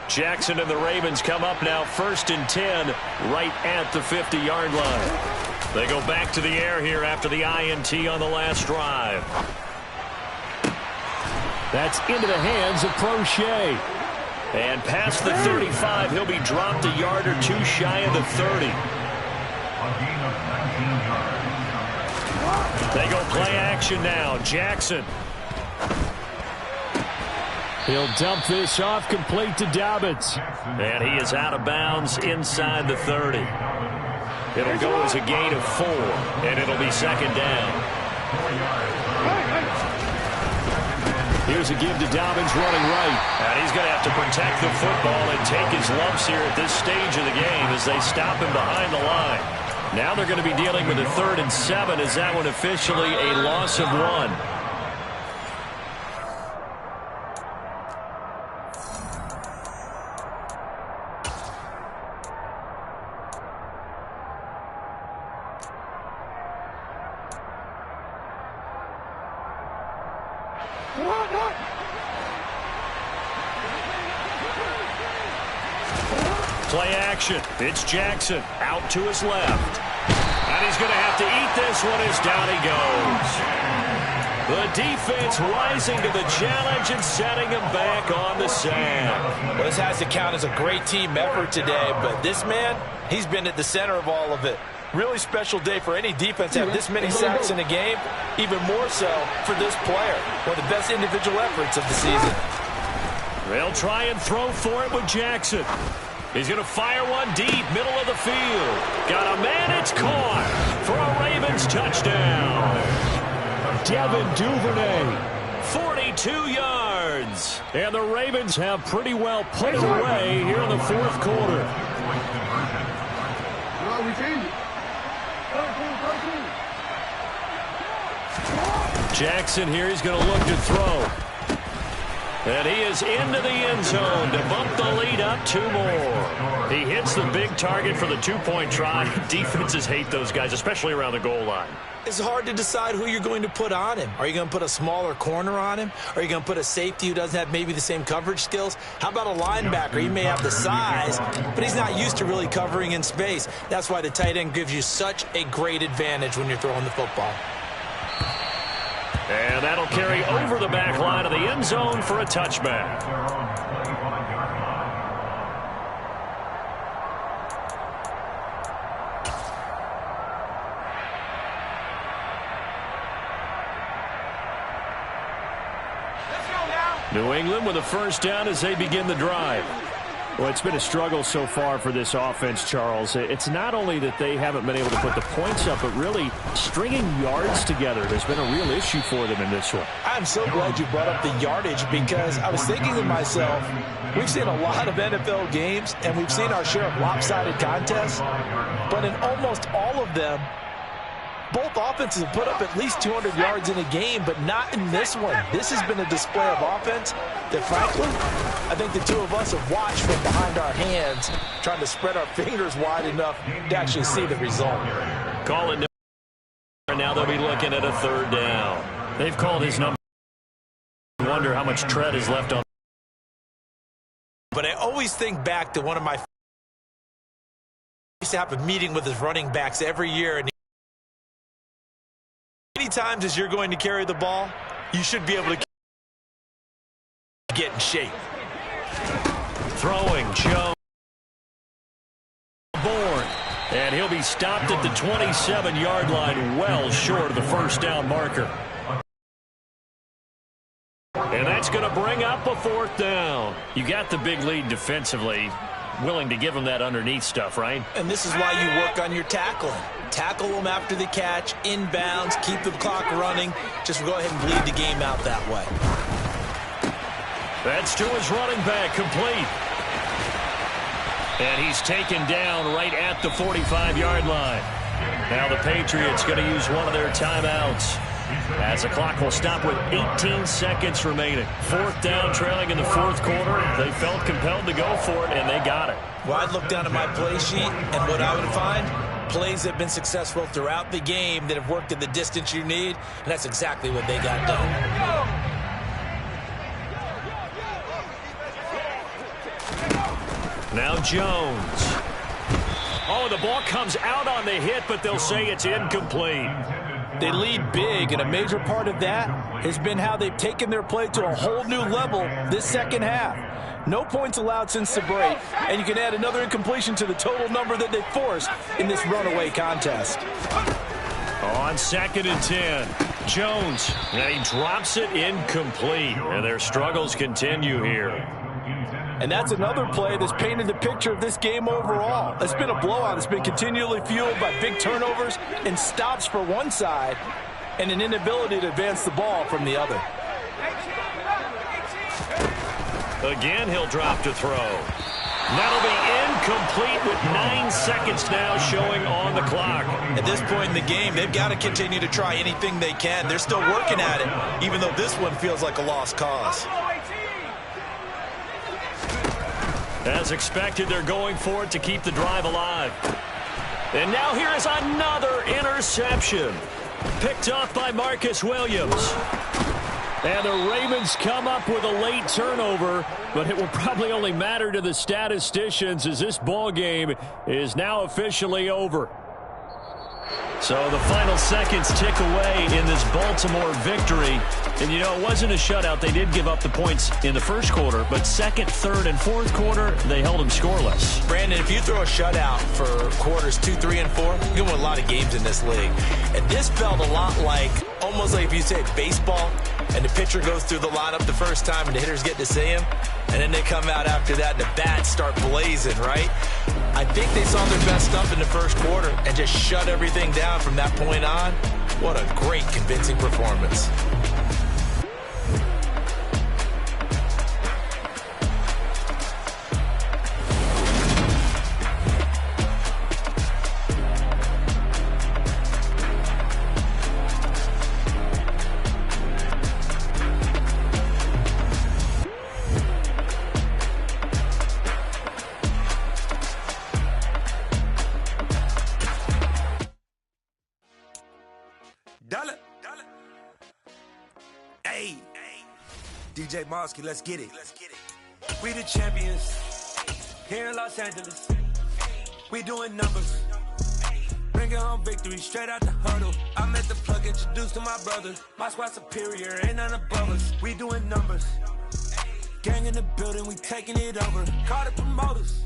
Jackson and the Ravens come up now 1st and 10 right at the 50-yard line. They go back to the air here after the INT on the last drive. That's into the hands of Prochet. And past the 35, he'll be dropped a yard or two shy of the 30. They go play action now. Jackson. He'll dump this off complete to Dobbins. And he is out of bounds inside the 30. It'll go as a gain of 4, and it'll be 2nd down. Here's a give to Dobbins running right. And he's going to have to protect the football and take his lumps here at this stage of the game as they stop him behind the line. Now they're going to be dealing with a 3rd and 7 as that one officially a loss of 1. Play action. It's Jackson out to his left. And he's going to have to eat this one as down he goes. The defense rising to the challenge and setting him back on the sack. Well, this has to count as a great team effort today, but this man, he's been at the center of all of it. Really special day for any defense to have this many sacks in a game, even more so for this player. One of the best individual efforts of the season. They'll try and throw for it with Jackson. He's going to fire one deep, middle of the field. Got a man, it's caught for a Ravens touchdown. Devin Duvernay, 42 yards. And the Ravens have pretty well put it away here in the 4th quarter. Jackson here, he's going to look to throw. And he is into the end zone to bump the lead up 2 more. He hits the big target for the 2-point try. Defenses hate those guys, especially around the goal line. It's hard to decide who you're going to put on him. Are you going to put a smaller corner on him? Are you going to put a safety who doesn't have maybe the same coverage skills? How about a linebacker? He may have the size, but he's not used to really covering in space. That's why the tight end gives you such a great advantage when you're throwing the football. And that'll carry over the back line of the end zone for a touchback. New England with a 1st down as they begin the drive. Well, it's been a struggle so far for this offense, Charles. It's not only that they haven't been able to put the points up, but really stringing yards together has been a real issue for them in this one. I'm so glad you brought up the yardage because I was thinking to myself, we've seen a lot of NFL games and we've seen our share of lopsided contests, but in almost all of them, both offenses have put up at least 200 yards in a game, but not in this one. This has been a display of offense that, frankly, I think the two of us have watched from behind our hands, trying to spread our fingers wide enough to actually see the result. Call it now. They'll be looking at a 3rd down. They've called his number. I wonder how much tread is left on. But I always think back to one of my. I used to have a meeting with his running backs every year, and many times as you're going to carry the ball, you should be able to get in shape. Throwing, Joe. Bourne. And he'll be stopped at the 27-yard line, well short of the 1st down marker. And that's going to bring up a 4th down. You got the big lead defensively. Willing to give him that underneath stuff, right? And this is why you work on your tackling. Tackle them after the catch, inbounds, keep the clock running. Just go ahead and bleed the game out that way. That's to his running back, complete. And he's taken down right at the 45-yard line. Now the Patriots going to use one of their timeouts, as the clock will stop with 18 seconds remaining. 4th down, trailing in the 4th quarter. They felt compelled to go for it, and they got it. Well, I'd look down at my play sheet, and what I would find, plays that have been successful throughout the game that have worked at the distance you need, and that's exactly what they got done. Now Jones. Oh, the ball comes out on the hit, but they'll say it's incomplete. They lead big, and a major part of that has been how they've taken their play to a whole new level this second half. No points allowed since the break, and you can add another incompletion to the total number that they forced in this runaway contest. On 2nd and 10, Jones, and he drops it incomplete, and their struggles continue here. And that's another play that's painted the picture of this game overall. It's been a blowout. It's been continually fueled by big turnovers and stops for one side and an inability to advance the ball from the other. Again, he'll drop to throw. That'll be incomplete with 9 seconds now showing on the clock. At this point in the game, they've got to continue to try anything they can. They're still working at it, even though this one feels like a lost cause. As expected, they're going for it to keep the drive alive. And now here is another interception. Picked off by Marcus Williams. And the Ravens come up with a late turnover, but it will probably only matter to the statisticians as this ball game is now officially over. So the final seconds tick away in this Baltimore victory. And, you know, it wasn't a shutout. They did give up the points in the first quarter, but second, third, and fourth quarter, they held them scoreless. Brandon, if you throw a shutout for quarters 2, 3, and 4, you can win a lot of games in this league. And this felt a lot like, almost like if you say baseball, and the pitcher goes through the lineup the first time and the hitters get to see him, and then they come out after that and the bats start blazing, right? I think they saw their best stuff in the first quarter and just shut everything down from that point on. What a great, convincing performance. Hey, DJ Mosky, let's get it. We the champions here in Los Angeles. We doing numbers. Bringing home victory straight out the huddle. I met the plug, introduced to my brother. My squad superior, ain't none above us. We doing numbers. Gang in the building, we taking it over. Call the promoters.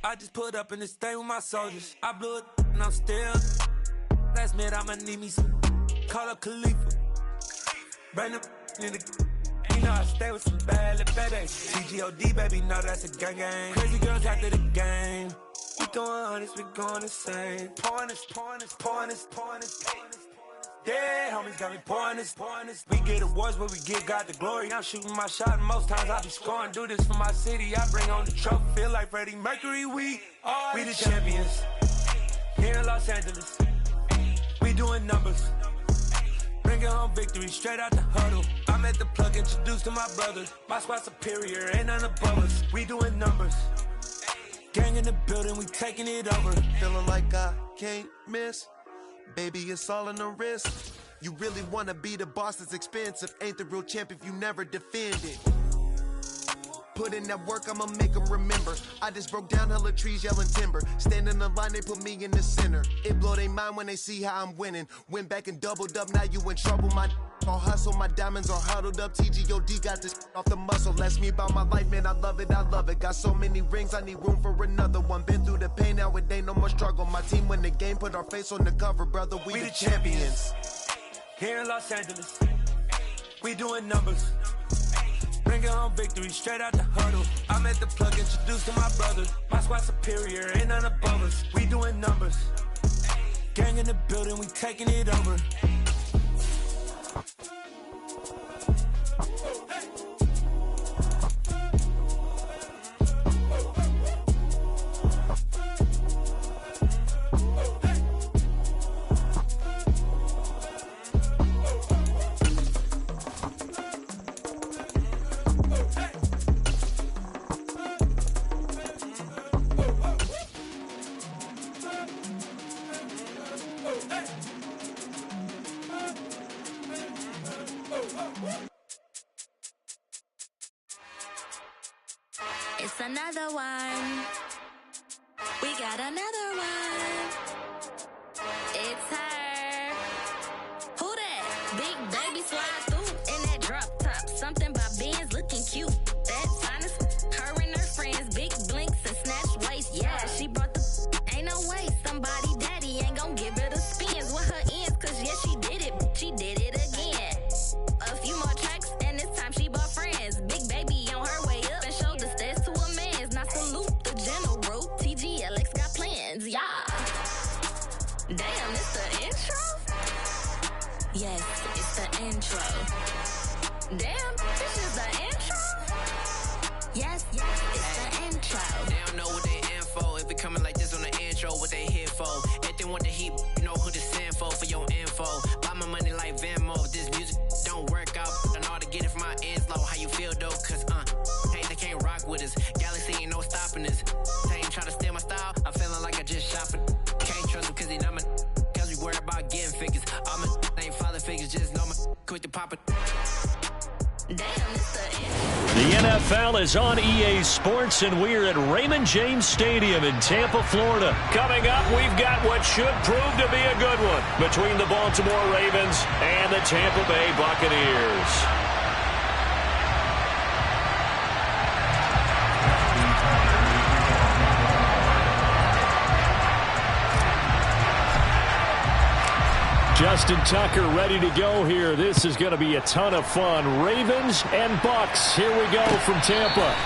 I just put up in this thing with my soldiers. I blew it and I'm still. Last minute, I'ma need me some. Call up Khalifa. Bring them in the. You know I stay with some bad little babies. TGOD, baby, know that's a gang gang. Crazy girls after the game. We throwing hundreds, we going insane. Pouring this. Yeah, homies got me pouring this. We get awards, but we give God the glory. I'm shooting my shot, and most times I be scoring. Do this for my city, I bring on the trophy. Feel like Freddie Mercury, we the champions. Here in Los Angeles, we doing numbers. Bringing home victory straight out the huddle. I met the plug, introduced to my brother. My squad superior, ain't none above us. We doing numbers. Gang in the building, we taking it over. Feeling like I can't miss. Baby, it's all in the wrist. You really wanna be the boss, it's expensive. Ain't the real champ if you never defend it. Put in that work, I'ma make them remember. I just broke down hella trees, yelling timber. Stand in the line, they put me in the center. It blow they mind when they see how I'm winning. Went back and doubled up, now you in trouble. My all hustle, my diamonds are huddled up. TGOD got this off the muscle. That's me about my life, man, I love it. Got so many rings, I need room for another one. Been through the pain, now it ain't no more struggle. My team win the game, put our face on the cover, brother. We the champions. Here in Los Angeles, we doing numbers. Bringing home victory straight out the huddle. I met the plug, introduced to my brother. My squad superior, ain't none above us. We doing numbers. Gang in the building, we taking it over. It's another one. We got another one. It's her. Who that? Big baby slide through in that drop top. Something about Benz looking cute. That's honest. Her and her friends, big blinks and snatch waist. Yeah, she brought the. Ain't no way somebody daddy ain't gon' give her the spins with her ends. Cause yeah, she did it. She did it again. A few more tracks and this time she bought friends. Big baby on her way up and showed the stairs to a man's. Now salute the general. TGLX got plans. Yeah. Damn, it's the intro? Yes, it's the intro. Damn, this is the intro? Yes, it's the intro. They don't know what they info. If it coming like this on the intro, what they here for? Everything with the heat, you know who to send for your info. Buy my money like Venmo. If this music don't work out, I know how to get it from my ends low. How you feel though? Cause hey, they can't rock with us. Galaxy ain't no stopping us. They ain't trying to steal my style. I'm feeling like I just shot for. Can't trust him cause he not my. Cause we worried about getting figures. All my ain't father figures, just know my quit the pop it. Damn, it's the intro. The NFL is on EA Sports, and we're at Raymond James Stadium in Tampa, Florida. Coming up, we've got what should prove to be a good one between the Baltimore Ravens and the Tampa Bay Buccaneers. Justin Tucker ready to go here. This is going to be a ton of fun. Ravens and Bucks. Here we go from Tampa.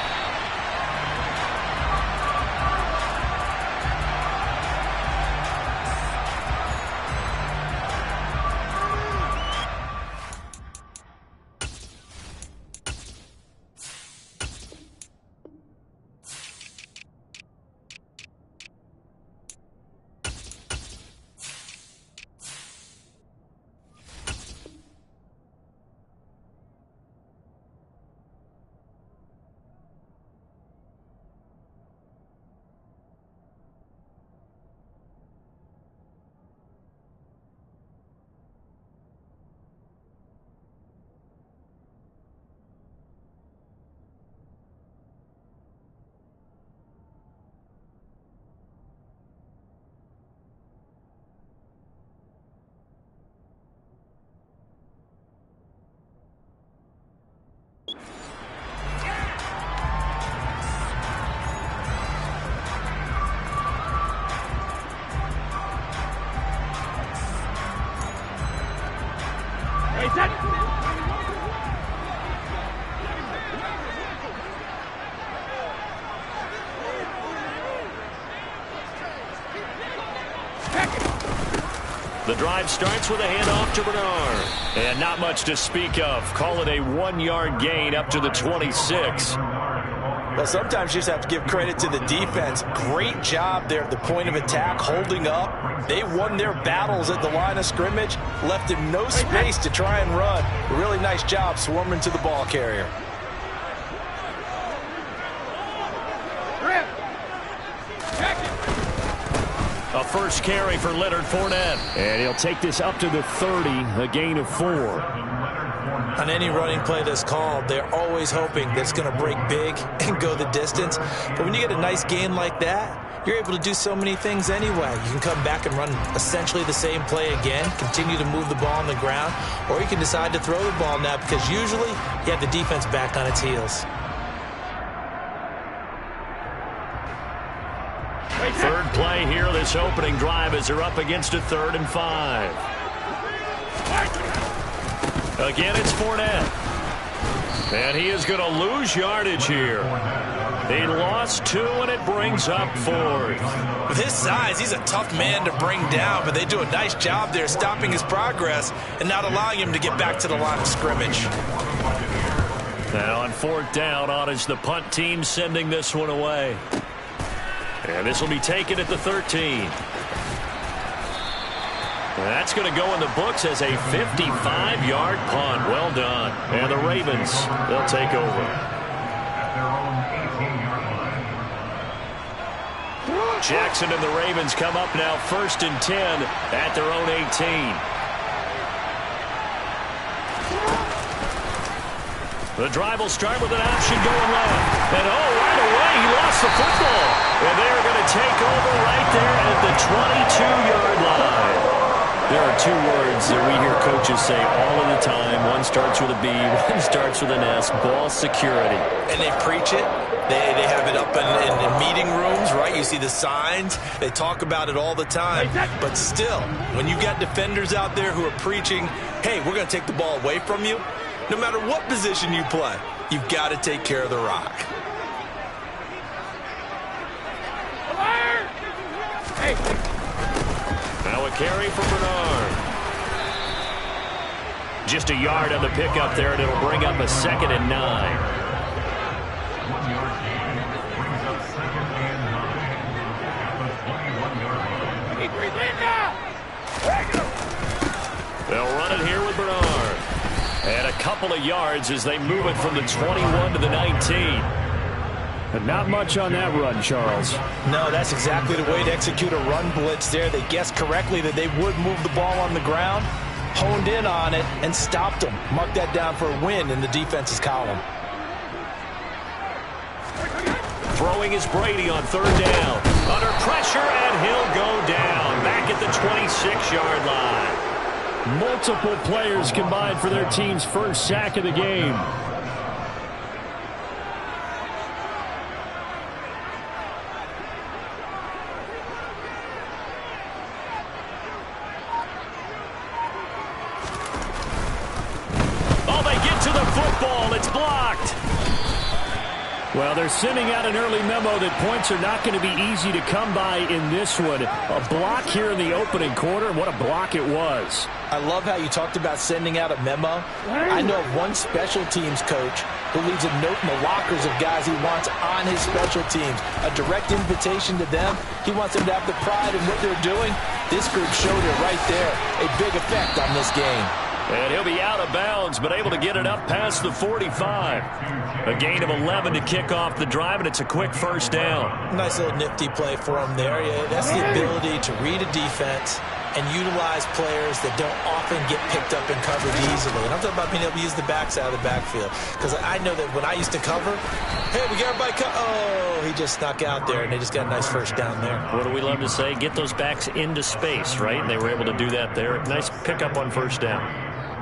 The drive starts with a handoff to Bernard. And not much to speak of. Call it a 1-yard gain up to the 26. Well, sometimes you just have to give credit to the defense. Great job there at the point of attack, holding up. They won their battles at the line of scrimmage, left him no space to try and run. A really nice job swarming to the ball carrier. A first carry for Leonard Fournette. And he'll take this up to the 30, a gain of 4. On any running play that's called, they're always hoping that it's going to break big and go the distance. But when you get a nice gain like that, you're able to do so many things anyway. You can come back and run essentially the same play again, continue to move the ball on the ground, or you can decide to throw the ball now because usually you have the defense back on its heels. Third play here, this opening drive as they're up against a 3rd and 5. Again, it's Fournette. And he is going to lose yardage here. He lost 2, and it brings up 4th. With his size, he's a tough man to bring down, but they do a nice job there stopping his progress and not allowing him to get back to the line of scrimmage. Now on 4th down, on is the punt team sending this one away. And this will be taken at the 13. That's going to go in the books as a 55-yard punt. Well done. And the Ravens, they'll take over. Jackson and the Ravens come up now 1st and 10 at their own 18. The drive will start with an option going left. And, right away, he lost the football. And they're going to take over right there at the 22-yard line. There are two words that we hear coaches say all of the time. One starts with a B, one starts with an S, ball security. And they preach it. They have it up in meeting rooms, right? You see the signs. They talk about it all the time. But still, when you got defenders out there who are preaching, hey, we're going to take the ball away from you, no matter what position you play, you've got to take care of the rock. Now a carry from Bernard. Just a yard on the pickup there, and it'll bring up a 2nd and 9. 1 yard gain brings up 2nd and 9. They'll run it here with Bernard. And a couple of yards as they move it from the 21 to the 19. But not much on that run, Charles. No, that's exactly the way to execute a run blitz there. They guessed correctly that they would move the ball on the ground, honed in on it, and stopped them. Mark that down for a win in the defense's column. Throwing is Brady on 3rd down. Under pressure, and he'll go down. Back at the 26-yard line. Multiple players combined for their team's first sack of the game. Oh, they get to the football. It's blocked. Well, they're sending out an early memo that points are not going to be easy to come by in this one. A block here in the opening quarter. What a block it was. I love how you talked about sending out a memo. I know of one special teams coach who leaves a note in the lockers of guys he wants on his special teams. A direct invitation to them. He wants them to have the pride in what they're doing. This group showed it right there. A big effect on this game. And he'll be out of bounds, but able to get it up past the 45. A gain of 11 to kick off the drive, and it's a quick first down. Nice little nifty play for him there. Yeah, that's the ability to read a defense and utilize players that don't often get picked up and covered easily. And I'm talking about being able to use the backs out of the backfield. Because I know that when I used to cover, hey, we got everybody oh, he just snuck out there, and they just got a nice first down there. What do we love to say? Get those backs into space, right? And they were able to do that there. Nice pickup on first down.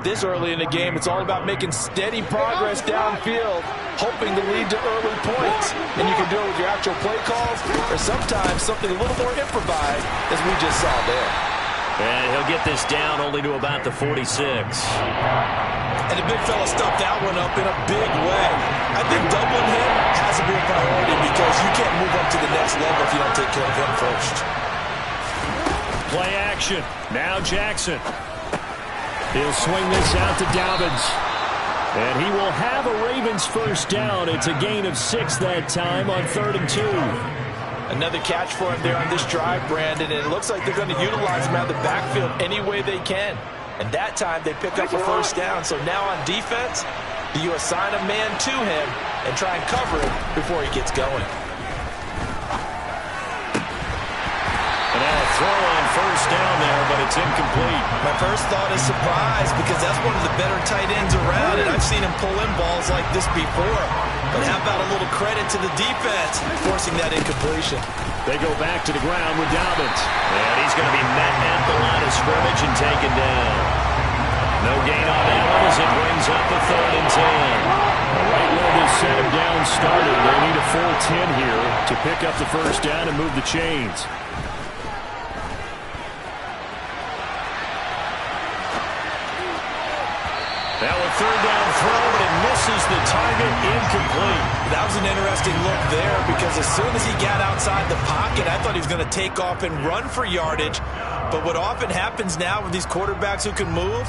This early in the game, it's all about making steady progress downfield, hoping to lead to early points. And you can do it with your actual play calls or sometimes something a little more improvised, as we just saw there. And he'll get this down only to about the 46. And the big fella stuffed that one up in a big way. I think doubling him has to be a priority because you can't move up to the next level if you don't take care of him first. Play action. Now Jackson. He'll swing this out to Dobbins. And he will have a Ravens first down. It's a gain of 6 that time on 3rd and 2. Another catch for him there on this drive, Brandon. And it looks like they're going to utilize him out of the backfield any way they can. And that time they pick up a first down. So now on defense, do you assign a man to him and try and cover him before he gets going? And now a throw on first down there, but it's incomplete. My first thought is surprise because that's one of the better tight ends around, and I've seen him pull in balls like this before. But how about a little credit to the defense forcing that incompletion? They go back to the ground with Dobbins. And he's going to be met at the line of scrimmage and taken down. No gain on that one as it brings up a 3rd and 10. Right where this set him down started, they need a full 10 here to pick up the first down and move the chains. Now a 3rd down throw, but it misses the target, incomplete. That was an interesting look there because as soon as he got outside the pocket, I thought he was going to take off and run for yardage. But what often happens now with these quarterbacks who can move,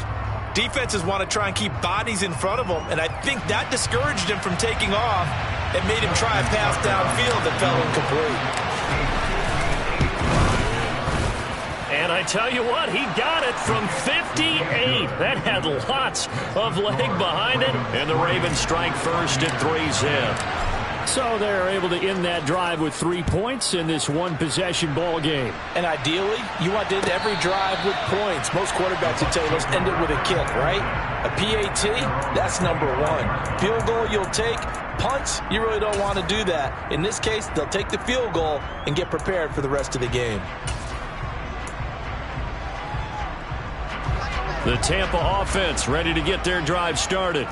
defenses want to try and keep bodies in front of them, and I think that discouraged him from taking off and made him try a pass downfield that fell incomplete. And I tell you what, he got it from 58. That had lots of leg behind it. And the Ravens strike first at 3-zip. So they're able to end that drive with 3 points in this one-possession ball game. And ideally, you want to end every drive with points. Most quarterbacks would tell you, let's end it with a kick, right? A PAT, that's number one. Field goal you'll take. Punts, you really don't want to do that. In this case, they'll take the field goal and get prepared for the rest of the game. The Tampa offense ready to get their drive started.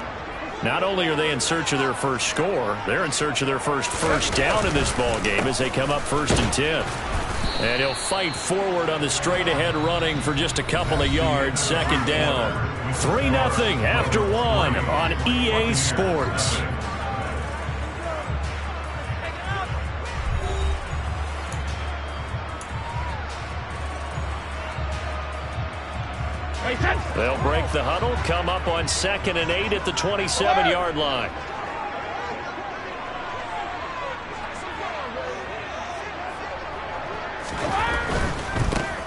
Not only are they in search of their first score, they're in search of their first down in this ball game as they come up 1st and 10. And he'll fight forward on the straight-ahead running for just a couple of yards. 2nd down. 3-0 after 1 on EA Sports. They'll break the huddle, come up on 2nd and 8 at the 27-yard line.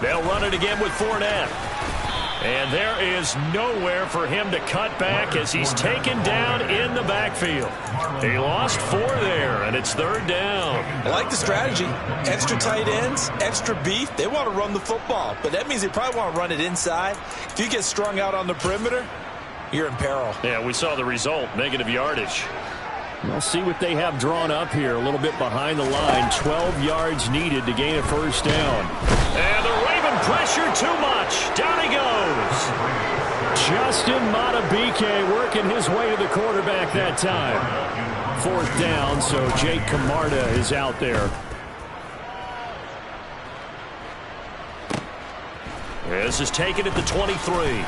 They'll run it again with Fournette. And there is nowhere for him to cut back as he's taken down in the backfield. He lost 4 there, and it's 3rd down. I like the strategy. Extra tight ends, extra beef. They want to run the football, but that means they probably want to run it inside. If you get strung out on the perimeter, you're in peril. Yeah, we saw the result, negative yardage. We'll see what they have drawn up here. A little bit behind the line. 12 yards needed to gain a 1st down. And the Raven pressure too much. Down he goes. Justin Matabike working his way to the quarterback that time. 4th down, so Jake Camarda is out there. This is taken at the 23.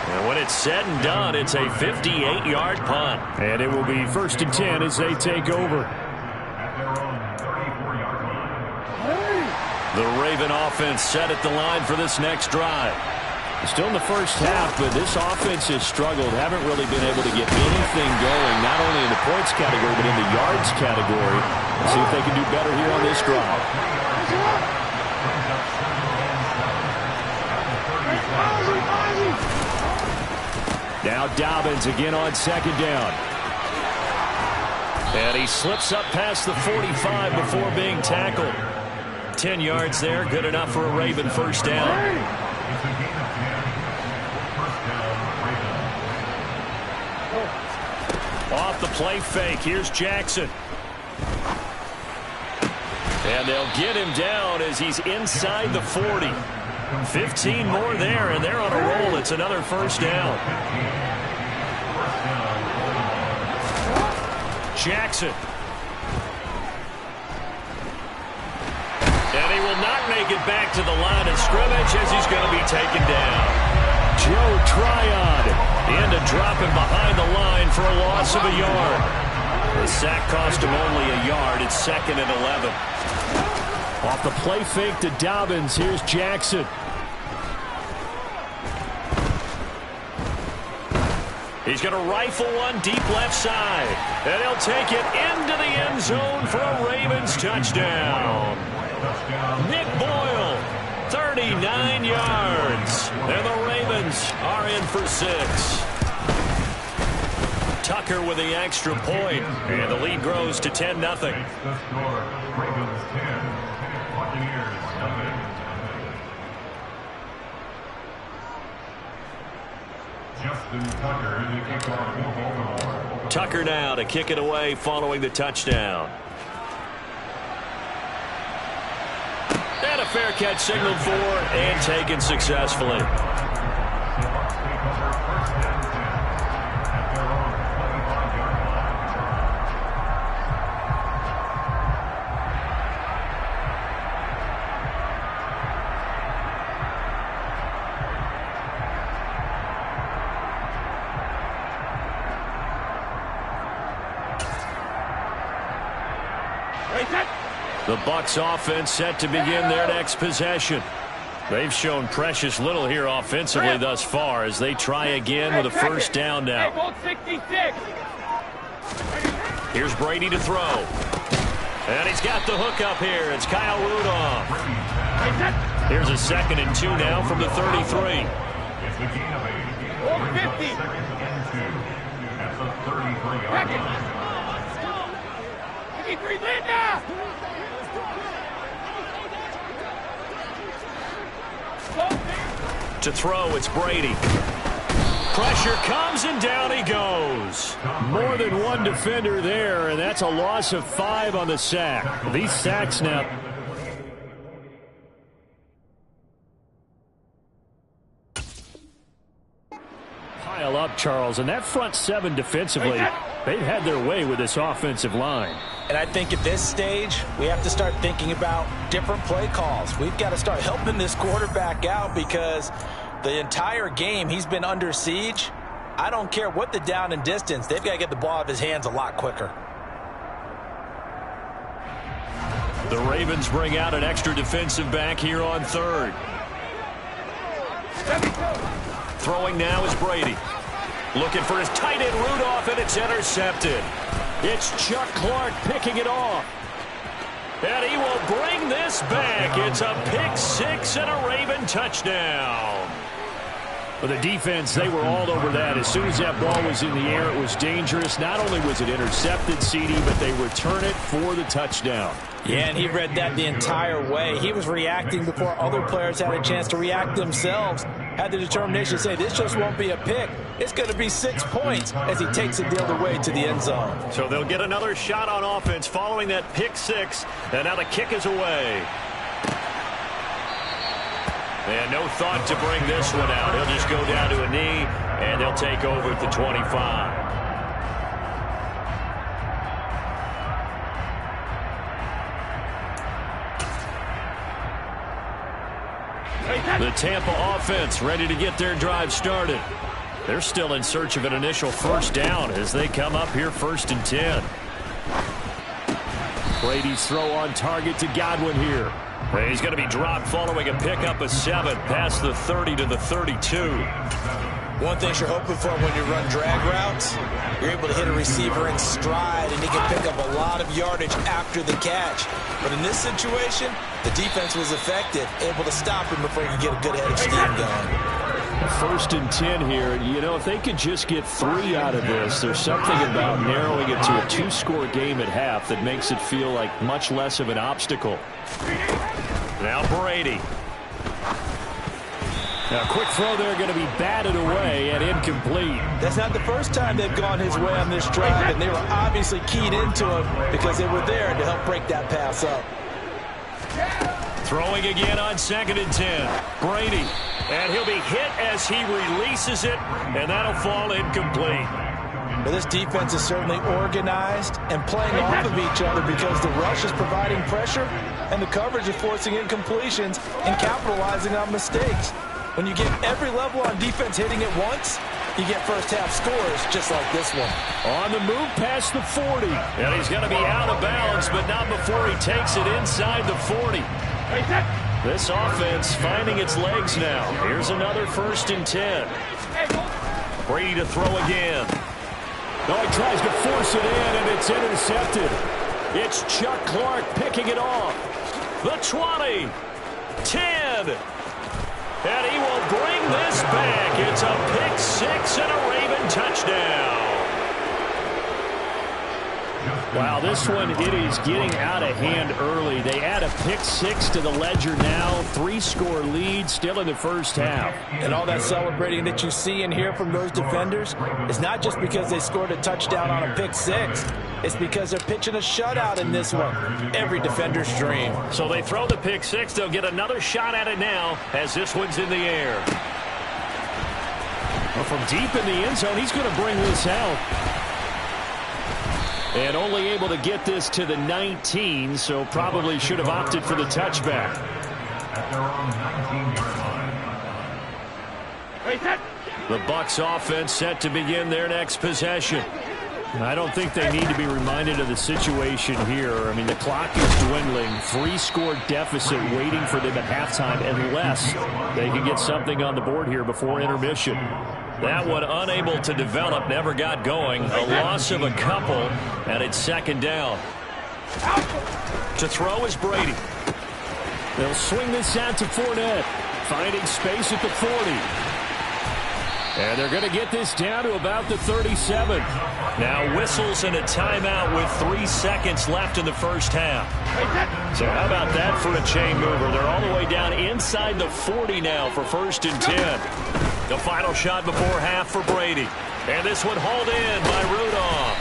And when it's said and done, it's a 58-yard punt. And it will be 1st and 10 as they take over. The Raven offense set at the line for this next drive. Still in the first half, but this offense has struggled. Haven't really been able to get anything going, not only in the points category, but in the yards category. Let's see if they can do better here on this drive. Now Dobbins again on 2nd down. And he slips up past the 45 before being tackled. 10 yards there, good enough for a Raven 1st down. Off the play fake, here's Jackson. And they'll get him down as he's inside the 40. 15 more there, and they're on a roll. It's another 1st down. Jackson. And he will not make it back to the line of scrimmage as he's going to be taken down. Joe Tryon in to drop him behind the line for a loss of a yard. The sack cost him only a yard. It's 2nd and 11. Off the play fake to Dobbins, here's Jackson. He's going to rifle one deep left side. And he'll take it into the end zone for a Ravens touchdown. Nick Boyle, 39 yards. And the Ravens are in for 6. Tucker with the extra point. And the lead grows to 10-0. Ravens 10, Buccaneers nothing. Justin Tucker in the kickoff for Baltimore. Tucker now to kick it away following the touchdown. And a fair catch signaled for and taken successfully. The Bucs offense set to begin their next possession. They've shown precious little here offensively thus far as they try again with a 1st down now. Here's Brady to throw. And he's got the hook up here. It's Kyle Rudolph. Here's a 2nd and 2 now from the 33. It's the gain of 8. 50. Second and 2 at the 33-yard line. To throw, it's Brady. Pressure comes, and down he goes. More than one defender there, and that's a loss of 5 on the sack. These sacks now. Pile up, Charles, and that front 7 defensively, they've had their way with this offensive line. And I think at this stage, we have to start thinking about different play calls. We've got to start helping this quarterback out because the entire game he's been under siege. I don't care what the down and distance. They've got to get the ball out of his hands a lot quicker. The Ravens bring out an extra defensive back here on 3rd. Throwing now is Brady. Looking for his tight end Rudolph, and it's intercepted. It's Chuck Clark picking it off. And he will bring this back. It's a pick 6 and a Raven touchdown. For the defense, they were all over that. As soon as that ball was in the air, it was dangerous. Not only was it intercepted, CD, but they return it for the touchdown. Yeah, and he read that the entire way. He was reacting before other players had a chance to react themselves. Had the determination to say, this just won't be a pick. It's going to be 6 points as he takes it the other way to the end zone. So they'll get another shot on offense following that pick 6. And now the kick is away. And no thought to bring this one out. He'll just go down to a knee, and they'll take over at the 25. The Tampa offense ready to get their drive started. They're still in search of an initial first down as they come up here 1st and 10. Brady's throw on target to Godwin here. He's going to be dropped following a pickup of 7 past the 30 to the 32. One thing you're hoping for when you run drag routes, you're able to hit a receiver in stride, and he can pick up a lot of yardage after the catch. But in this situation, the defense was effective, able to stop him before he could get a good head of steam going. 1st and 10 here. You know, if they could just get 3 out of this, there's something about narrowing it to a 2-score game at half that makes it feel like much less of an obstacle. Now Brady. Now, a quick throw there going to be batted away and incomplete. That's not the first time they've gone his way on this drive, and they were obviously keyed into him because they were there to help break that pass up. Throwing again on 2nd and 10. Brady. And he'll be hit as he releases it, and that'll fall incomplete. Well, this defense is certainly organized and playing off of each other because the rush is providing pressure and the coverage is forcing incompletions and capitalizing on mistakes. When you get every level on defense hitting it once, you get first-half scores just like this one. On the move past the 40. And he's going to be out of bounds, but not before he takes it inside the 40. This offense finding its legs now. Here's another 1st and 10. Brady to throw again. Oh, he tries to force it in, and it's intercepted. It's Chuck Clark picking it off. The 20. 10. And he will bring this back. It's a pick 6 and a Raven touchdown. Wow, this one, it is getting out of hand early. They add a pick 6 to the ledger now. 3-score lead still in the first half. And all that celebrating that you see and hear from those defenders is not just because they scored a touchdown on a pick 6. It's because they're pitching a shutout in this one. Every defender's dream. So they throw the pick 6. They'll get another shot at it now as this one's in the air. Well, from deep in the end zone, he's going to bring this out. And only able to get this to the 19, so probably should have opted for the touchback. The Bucs offense set to begin their next possession. I don't think they need to be reminded of the situation here. I mean, the clock is dwindling. 3-score deficit waiting for them at halftime unless they can get something on the board here before intermission. That one unable to develop, never got going. A loss of a couple, and it's 2nd down. To throw is Brady. They'll swing this out to Fournette. Finding space at the 40. And they're going to get this down to about the 37. Now whistles and a timeout with 3 seconds left in the first half. So how about that for a chain mover? They're all the way down inside the 40 now for 1st and 10. The final shot before half for Brady. And this one hauled in by Rudolph.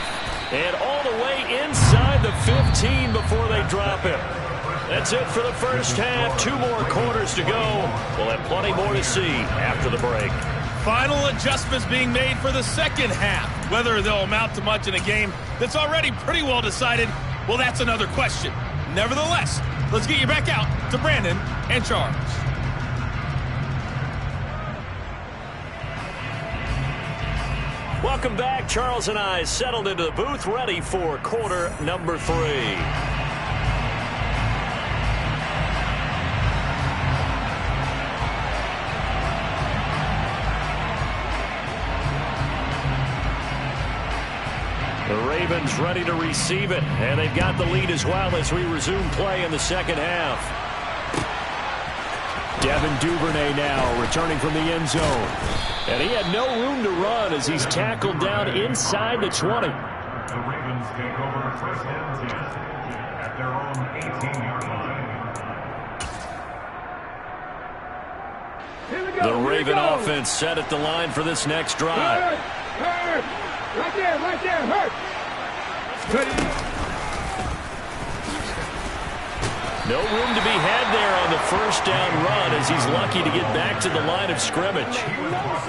And all the way inside the 15 before they drop him. That's it for the first half. 2 more quarters to go. We'll have plenty more to see after the break. Final adjustments being made for the second half. Whether they'll amount to much in a game that's already pretty well decided, well, that's another question. Nevertheless, let's get you back out to Brandon and Charles. Welcome back. Charles and I settled into the booth, ready for quarter number 3. The Ravens ready to receive it, and they've got the lead as well as we resume play in the second half. Devin Duvernay now returning from the end zone. And he had no room to run as he's tackled down inside the 20. The Ravens take over 1st and 10 at their own 18-yard line. The Raven offense set at the line for this next drive. Right there, hurt. No room to be had there on the first down run as he's lucky to get back to the line of scrimmage.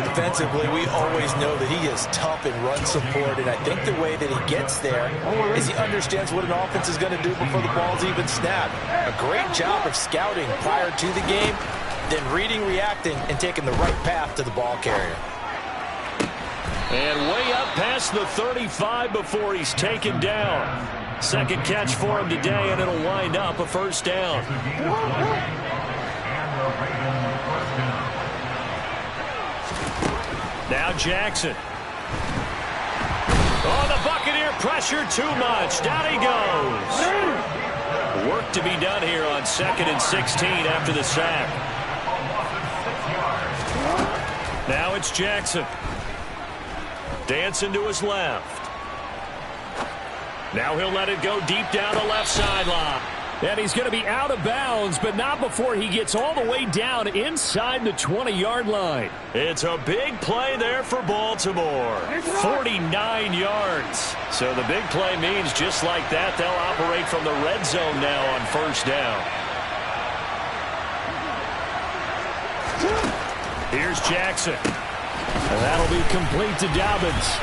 Defensively, we always know that he is tough in run support, and I think the way that he gets there is he understands what an offense is going to do before the ball's even snapped. A great job of scouting prior to the game, then reading, reacting, and taking the right path to the ball carrier. And way up past the 35 before he's taken down. Second catch for him today, and it'll wind up a first down. Now Jackson. Oh, the Buccaneer pressure too much. Down he goes. Work to be done here on 2nd and 16 after the sack. Now it's Jackson. Dancing to his left. Now he'll let it go deep down the left sideline. And he's going to be out of bounds, but not before he gets all the way down inside the 20-yard line. It's a big play there for Baltimore. 49 yards. So the big play means just like that, they'll operate from the red zone now on first down. Here's Jackson. And that'll be complete to Dobbins.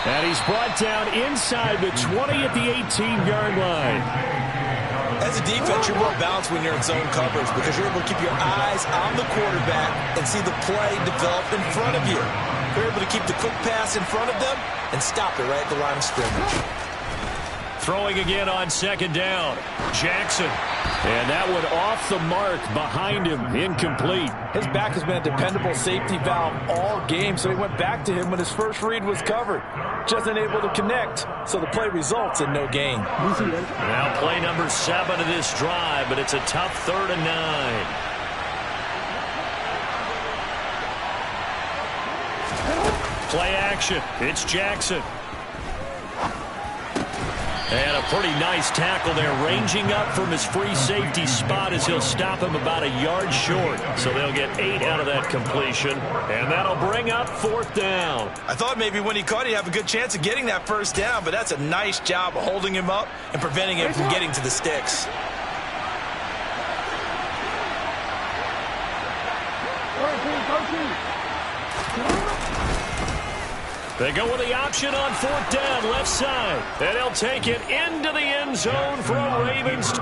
And he's brought down inside the 20 at the 18-yard line. As a defense, you're more balanced when you're in zone coverage because you're able to keep your eyes on the quarterback and see the play develop in front of you. You're able to keep the quick pass in front of them and stop it right at the line of scrimmage. Throwing again on 2nd down. Jackson. And that one off the mark behind him. Incomplete. His back has been a dependable safety valve all game, so he went back to him when his first read was covered. Just unable to connect, so the play results in no gain. Now play number 7 of this drive, but it's a tough 3rd and 9. Play action. It's Jackson. And a pretty nice tackle there, ranging up from his free safety spot as he'll stop him about a yard short. So they'll get 8 out of that completion, and that'll bring up 4th down. I thought maybe when he caught, he'd have a good chance of getting that first down, but that's a nice job of holding him up and preventing him from getting to the sticks. They go with the option on 4th down, left side. And they'll take it into the end zone for a Ravens